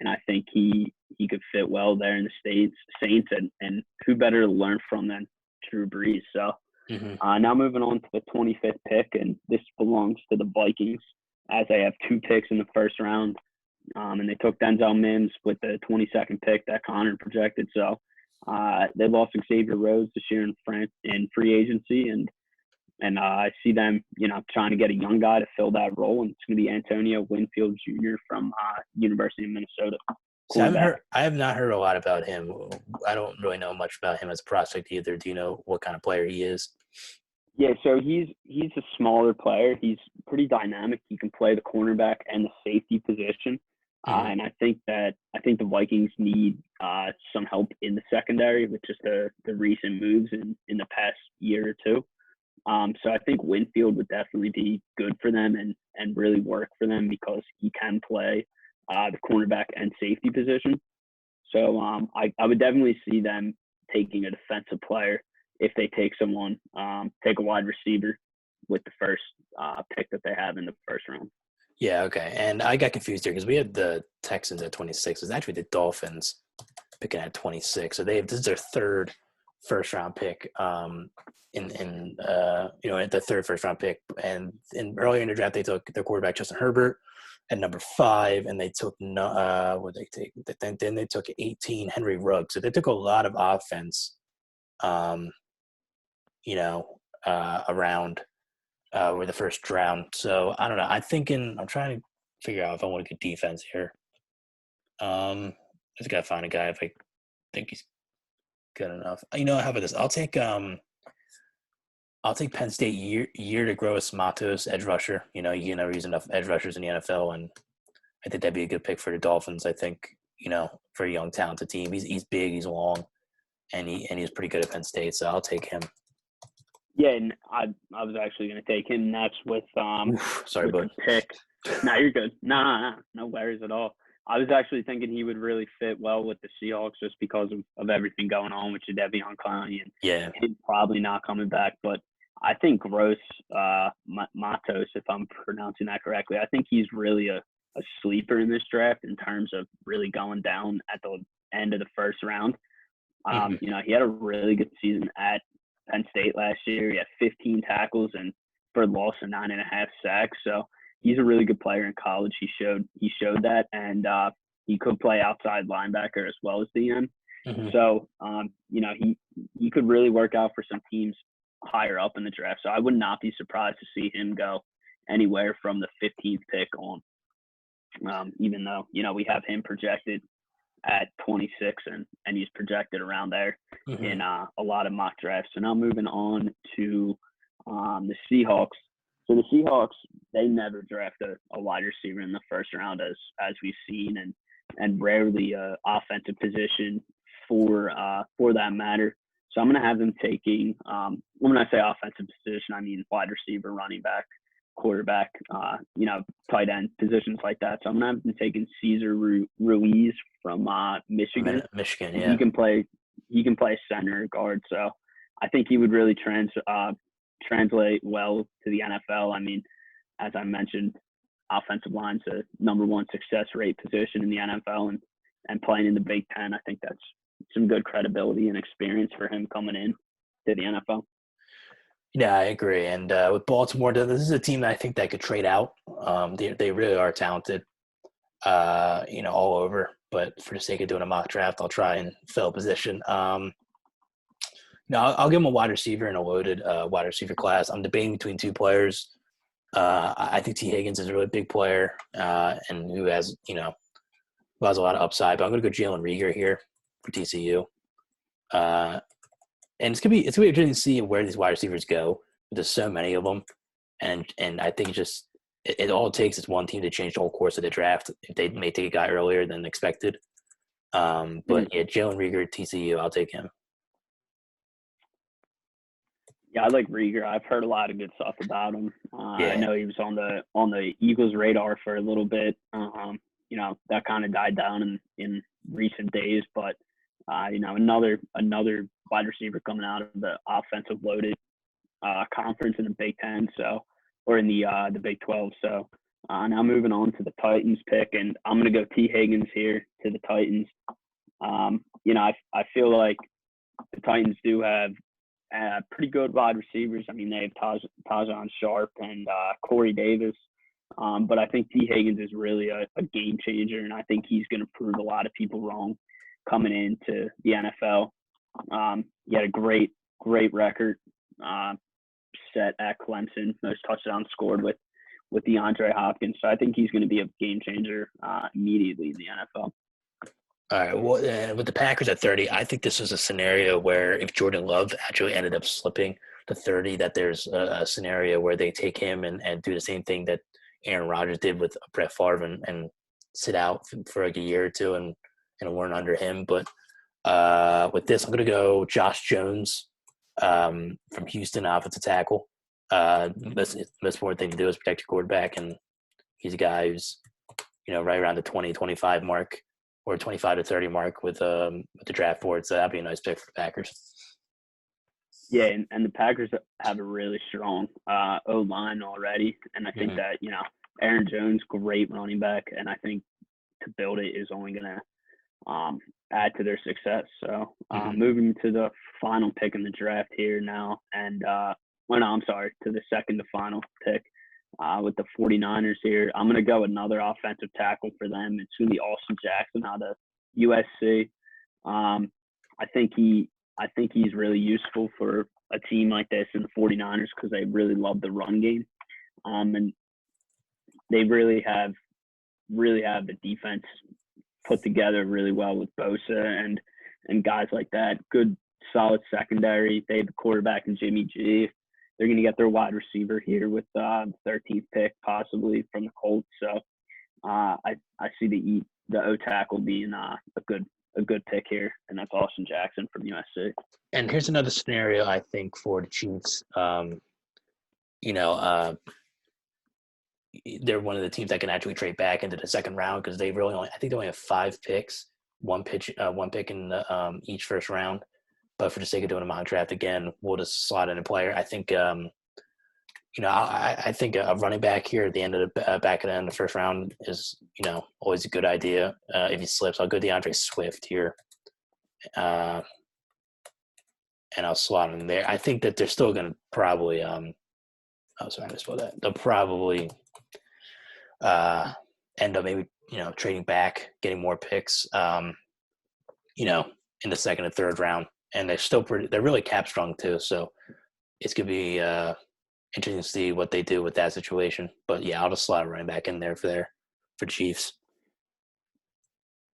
I think he could fit well there in the Saints, and who better to learn from than Drew Brees. So now moving on to the 25th pick, and this belongs to the Vikings as they have 2 picks in the first round, and they took Denzel Mims with the 22nd pick that Connor projected. So they lost Xavier Rhodes this year in free agency, and I see them, trying to get a young guy to fill that role, and it's going to be Antonio Winfield Jr. from University of Minnesota. So I have not heard a lot about him. I don't really know much about him as a prospect either. Do you know what kind of player he is? Yeah, so he's a smaller player. He's pretty dynamic. He can play the cornerback and the safety position. And I think the Vikings need some help in the secondary with just the recent moves in the past year or two. So I think Winfield would definitely be good for them and really work for them because he can play the cornerback and safety position. So I would definitely see them taking a defensive player if they take someone, take a wide receiver with the first pick that they have in the first round. Yeah, okay. And I got confused here because we had the Texans at 26. It's actually the Dolphins picking at 26. So this is their third first-round pick at the third first-round pick. And earlier in the draft, they took their quarterback, Justin Herbert, at number 5, and they took what they take. Then they took 18, Henry Ruggs. So they took a lot of offense, around with the first round. So I don't know. I'm trying to figure out if I want to get defense here. I just gotta find a guy if I think he's good enough. How about this? I'll take Penn State year to grow Matos, edge rusher. You never use enough edge rushers in the NFL, and I think that'd be a good pick for the Dolphins. I think, for a young, talented team. He's big, he's long, and he's pretty good at Penn State, so I'll take him. Yeah, and I was actually going to take him. That's with sorry, with bud. the pick. No, you're good. No worries at all. I was actually thinking he would really fit well with the Seahawks just because of everything going on with Jadeveon Clowney and him probably not coming back. But I think Gross Matos, if I'm pronouncing that correctly, I think he's really a sleeper in this draft in terms of really going down at the end of the first round. He had a really good season at Penn State last year. He had 15 tackles and for loss of 9.5 sacks. So he's a really good player in college. He showed that, and he could play outside linebacker as well as DN. So he could really work out for some teams higher up in the draft. So I would not be surprised to see him go anywhere from the 15th pick on. Even though we have him projected at 26 and he's projected around there in a lot of mock drafts. So now moving on to the Seahawks. So the Seahawks, they never draft a wide receiver in the first round as we've seen, and rarely offensive position for that matter. So I'm going to have them taking, when I say offensive position, I mean wide receiver, running back, quarterback, tight end positions like that. So I'm going to have them taking Cesar Ruiz from Michigan. Michigan, yeah. He can play center guard. So I think he would really translate well to the NFL. I mean, as I mentioned, offensive line's a number 1 success rate position in the NFL, and playing in the Big Ten, I think that's some good credibility and experience for him coming in to the NFL. Yeah, I agree. And with Baltimore, this is a team that I think that could trade out. They really are talented, all over. But for the sake of doing a mock draft, I'll try and fill a position. No, I'll give him a wide receiver and a loaded wide receiver class. I'm debating between two players. I think T. Higgins is a really big player and who has a lot of upside. But I'm going to go Jalen Reagor here for TCU. And it's gonna be interesting to see where these wide receivers go. There's so many of them, and I think it all it takes is one team to change the whole course of the draft. If they may take a guy earlier than expected. But yeah, Jalen Reagor, TCU, I'll take him. Yeah, I like Reagor. I've heard a lot of good stuff about him. I know he was on the Eagles' radar for a little bit. That kind of died down in recent days, but another wide receiver coming out of the offensive loaded conference in the Big Ten, or in the Big 12. So now moving on to the Titans pick, and I'm going to go T. Higgins here to the Titans. I feel like the Titans do have pretty good wide receivers. I mean, they have Tajon Sharp and Corey Davis. But I think T. Higgins is really a game changer, and I think he's going to prove a lot of people wrong coming into the NFL. He had a great record set at Clemson, most touchdowns scored with DeAndre Hopkins. So I think he's going to be a game changer immediately in the NFL. All right. Well, with the Packers at 30, I think this was a scenario where if Jordan Love actually ended up slipping to 30, that there's a scenario where they take him and do the same thing that Aaron Rodgers did with Brett Favre and sit out for like a year or two and weren't under him. But with this, I'm going to go Josh Jones from Houston, offensive tackle. Most important thing to do is protect your quarterback, and he's a guy who's right around the 20-25 mark or 25 to 30 mark with the draft board. So that'd be a nice pick for the Packers. Yeah, and the Packers have a really strong O-line already, and I think that Aaron Jones, great running back, and I think to build it is only going to add to their success. So moving to the final pick in the draft here now, and to the second to final pick with the 49ers here. I'm going to go another offensive tackle for them. It's going to be Austin Jackson out of USC. I think he's really useful for a team like this in the 49ers because they really love the run game. And they really have the defense put together really well with Bosa and guys like that. Good, solid secondary. They have the quarterback in Jimmy G. They're going to get their wide receiver here with the 13th pick, possibly from the Colts. So I see the O tackle being a good pick here, and that's Austin Jackson from USC. And here's another scenario I think for the Chiefs. They're one of the teams that can actually trade back into the second round because they only have 5 picks, one pick in each first round. But for the sake of doing a mock draft, again, we'll just slot in a player. I think, I think a running back here at the end of the first round is, always a good idea. If he slips, I'll go DeAndre Swift here, and I'll slot him there. I think that they're still going to probably they'll probably end up maybe trading back, getting more picks, in the second and third round. And they're really cap strong too. So it's going to be interesting to see what they do with that situation. But yeah, I'll just slot a running back in there for Chiefs.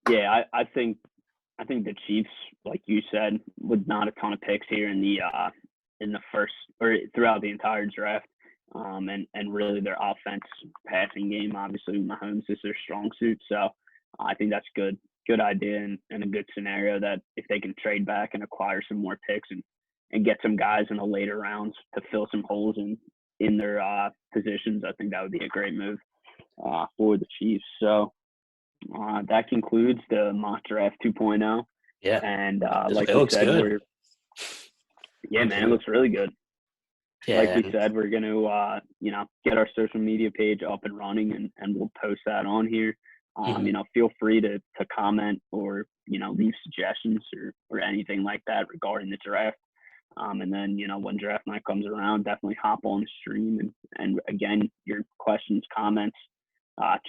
Yeah, I think the Chiefs, like you said, with not a ton of picks here in the first or throughout the entire draft. And really their offense passing game, obviously Mahomes is their strong suit. So I think that's good idea and a good scenario that if they can trade back and acquire some more picks and get some guys in the later rounds to fill some holes in their positions, I think that would be a great move for the Chiefs. So that concludes the mock draft 2.0. Yeah. And like we said, good. Man, it looks really good. Yeah, like we said, we're going to, get our social media page up and running and we'll post that on here. Feel free to comment or, leave suggestions or anything like that regarding the draft. And then, when draft night comes around, definitely hop on the stream. And again, your questions, comments,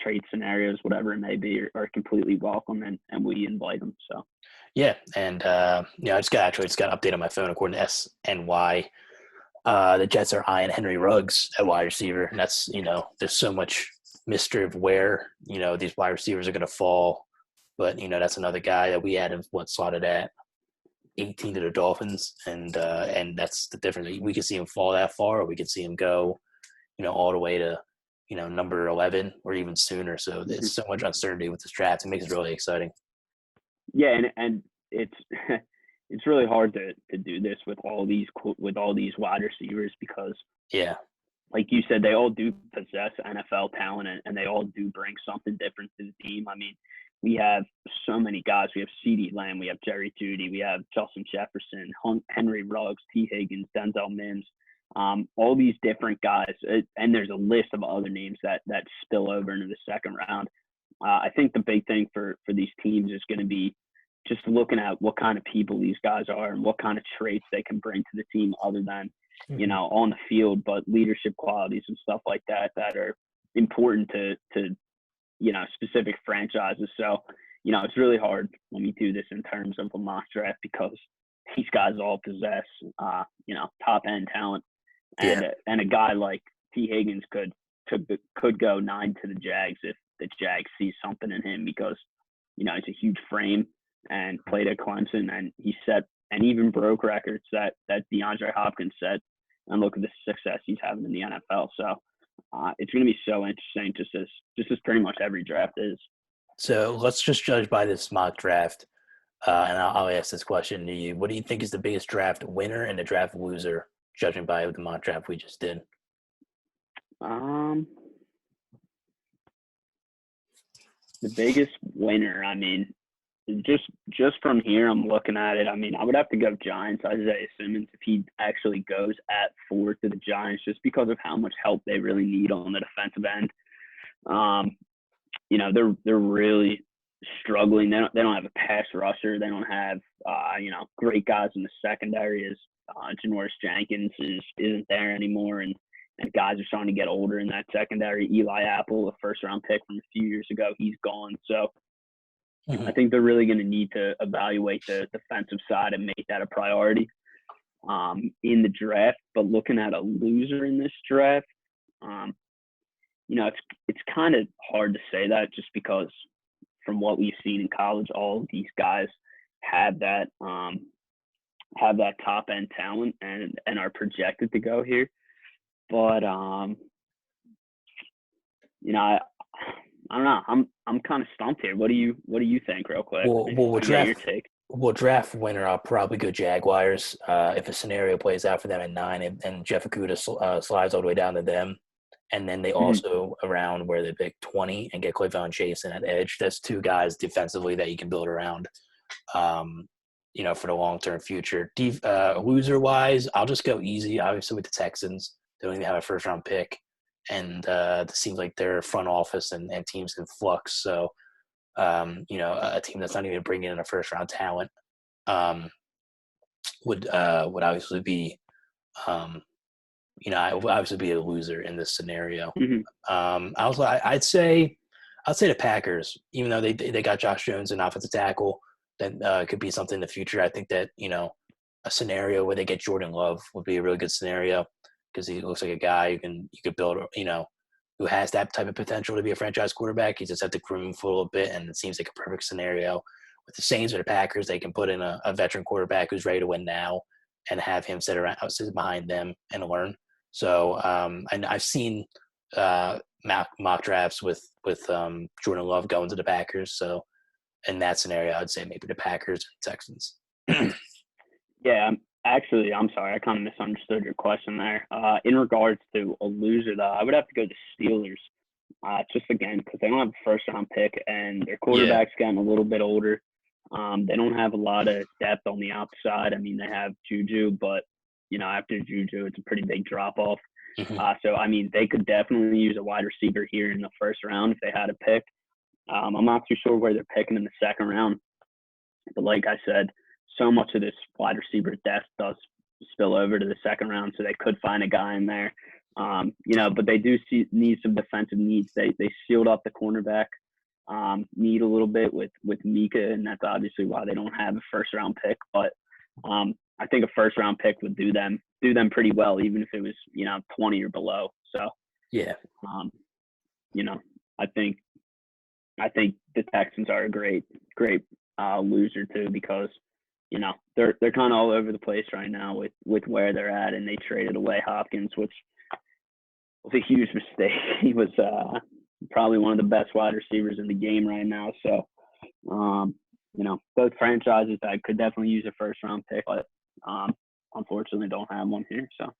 trade scenarios, whatever it may be, are completely welcome, and we invite them. So, yeah. And, I just got an update on my phone according to SNY. The Jets are eyeing Henry Ruggs at wide receiver. And that's, there's so much mystery of where, these wide receivers are going to fall. But, that's another guy that we had slotted at 18 to the Dolphins. And that's the difference. We could see him fall that far, or we could see him go, all the way to, number 11 or even sooner. So there's so much uncertainty with this draft. It makes it really exciting. Yeah. And it's, it's really hard to do this with all these wide receivers because, yeah, like you said, they all do possess NFL talent and they all do bring something different to the team. I mean, we have so many guys. We have CeeDee Lamb, we have Jerry Jeudy, we have Justin Jefferson, Henry Ruggs, T. Higgins, Denzel Mims, all these different guys. And there's a list of other names that spill over into the second round. I think the big thing for these teams is going to be just looking at what kind of people these guys are and what kind of traits they can bring to the team other than, on the field, but leadership qualities and stuff like that are important to specific franchises. So, it's really hard when we do this in terms of a mock draft because these guys all possess, top end talent. And a guy like T. Higgins could go 9 to the Jags if the Jags see something in him because, he's a huge frame and played at Clemson, and he set and even broke records that DeAndre Hopkins set. And look at the success he's having in the NFL. So it's going to be so interesting, just as pretty much every draft is. So let's just judge by this mock draft, and I'll ask this question to you. What do you think is the biggest draft winner and the draft loser, judging by the mock draft we just did? The biggest winner, I mean, just from here, I'm looking at it. I mean, I would have to go Giants, Isaiah Simmons, if he actually goes at 4 to the Giants, just because of how much help they really need on the defensive end. They're really struggling. They don't have a pass rusher. They don't have great guys in the secondary. As Janoris Jenkins isn't there anymore, and guys are starting to get older in that secondary. Eli Apple, a first-round pick from a few years ago, he's gone. So I think they're really going to need to evaluate the defensive side and make that a priority in the draft. But looking at a loser in this draft, it's kind of hard to say that just because from what we've seen in college, all of these guys have that top end talent and are projected to go here. But I don't know. I'm kind of stumped here. What do you think, real quick? We'll draft winner. I'll probably go Jaguars. If a scenario plays out for them at 9 and Jeff Okudah slides all the way down to them, and then they also around where they pick 20 and get Cleveland Chase in at edge. That's 2 guys defensively that you can build around. For the long-term future. Loser-wise, I'll just go easy. Obviously, with the Texans, they don't even have a first-round pick. And it seems like their front office and teams in flux. So, a team that's not even bringing in a first-round talent would obviously be, obviously be a loser in this scenario. I'd say the Packers, even though they got Josh Jones and offensive tackle, that could be something in the future. I think that a scenario where they get Jordan Love would be a really good scenario. Because he looks like a guy you could build, who has that type of potential to be a franchise quarterback. You just have to groom him for a little bit, and it seems like a perfect scenario. With the Saints or the Packers, they can put in a veteran quarterback who's ready to win now and have him sit behind them and learn. So, and I've seen mock drafts with Jordan Love going to the Packers. So, in that scenario, I'd say maybe the Packers and Texans. Yeah. Actually, I'm sorry. I kind of misunderstood your question there. In regards to a loser, though, I would have to go to Steelers. Just again, because they don't have a first-round pick, and their quarterback's getting a little bit older. They don't have a lot of depth on the outside. I mean, they have Juju, but after Juju, it's a pretty big drop-off. So, I mean, they could definitely use a wide receiver here in the first round if they had a pick. I'm not too sure where they're picking in the second round. But like I said, so much of this wide receiver depth does spill over to the second round, so they could find a guy in there. But they do need some defensive needs. They sealed up the cornerback need a little bit with Mika, and that's obviously why they don't have a first round pick. But I think a first round pick would do them pretty well, even if it was 20 or below. So yeah, I think the Texans are a great loser too, because they're kind of all over the place right now with where they're at, and they traded away Hopkins, which was a huge mistake. He was probably one of the best wide receivers in the game right now. So both franchises that could definitely use a first round pick, but unfortunately don't have one here. So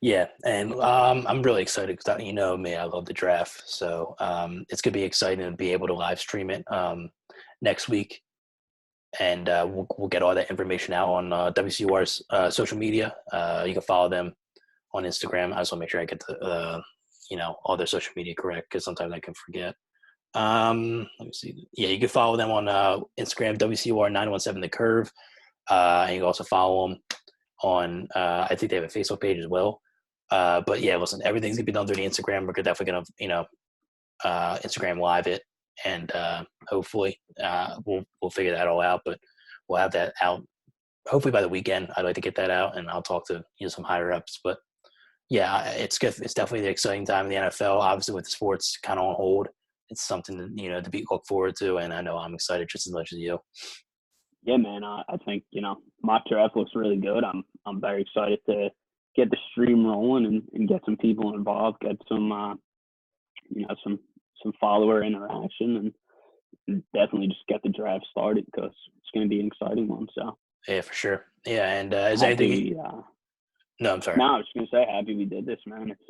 yeah, and I'm really excited because me, I love the draft, so it's gonna be exciting to be able to live stream it next week, and we'll get all that information out on WCUR's social media. You can follow them on Instagram. I just want to make sure I get the all their social media correct, because sometimes I can forget. Let me see. Yeah, you can follow them on Instagram, WCUR917 The Curve, and you can also follow them on I think they have a Facebook page as well. But yeah, listen, everything's gonna be done through the Instagram. We're definitely gonna Instagram live it, and hopefully we'll figure that all out. But we'll have that out hopefully by the weekend. I'd like to get that out, and I'll talk to some higher ups. But yeah, it's good. It's definitely the exciting time in the NFL. Obviously, with the sports kind of on hold, it's something to be look forward to, and I know I'm excited just as much as you. Yeah, man. I think mock draft looks really good. I'm very excited to get the stream rolling and get some people involved, get some some follower interaction, and definitely just get the draft started, because it's going to be an exciting one. So Yeah, for sure. Yeah, and is there anything? No, I'm sorry. No, I was just gonna say, happy we did this, man. It's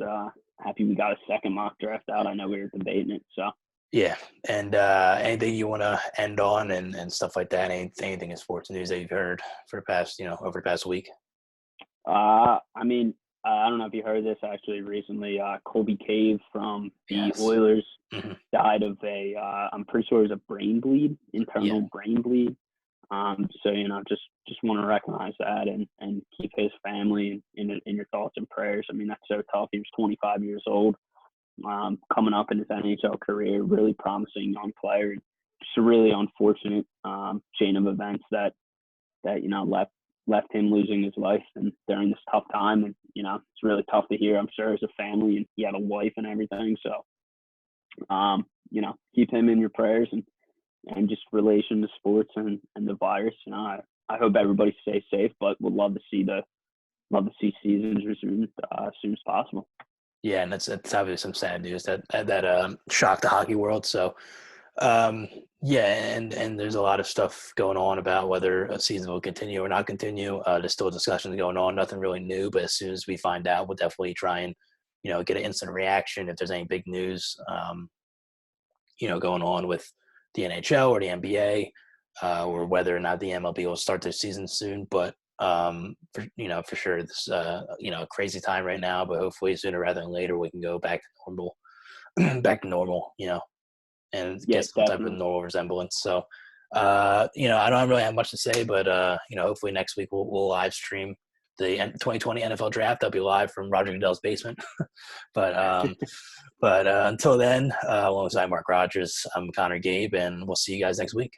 happy we got a second mock draft out. I know we were debating it, so. Yeah, and anything you want to end on and stuff like that? Anything in sports news that you've heard for the past, over the past week? I don't know if you heard this actually recently. Colby Cave from the Oilers died of I'm pretty sure it was a brain bleed, internal brain bleed. So just want to recognize that and keep his family in your thoughts and prayers. I mean, that's so tough. He was 25 years old, coming up in his NHL career, really promising young player. Just a really unfortunate chain of events that left him losing his life and during this tough time. And it's really tough to hear, I'm sure, as a family, and he had a wife and everything. So keep him in your prayers, and just relation to sports and the virus. I hope everybody stays safe, but would love to see seasons resumed as soon as possible. Yeah, and that's obviously some sad news that shocked the hockey world. So yeah, and there's a lot of stuff going on about whether a season will continue or not continue. There's still discussions going on, nothing really new, but as soon as we find out, we'll definitely try and get an instant reaction if there's any big news going on with the NHL or the NBA, or whether or not the MLB will start their season soon. But for sure, this a crazy time right now. But hopefully, sooner rather than later, we can go back to normal. And get some type of normal resemblance. So, I don't really have much to say, but hopefully next week we'll live stream the 2020 NFL Draft. I'll be live from Roger Goodell's basement. but until then, alongside Mark Rogers, I'm Connor Gabe, and we'll see you guys next week.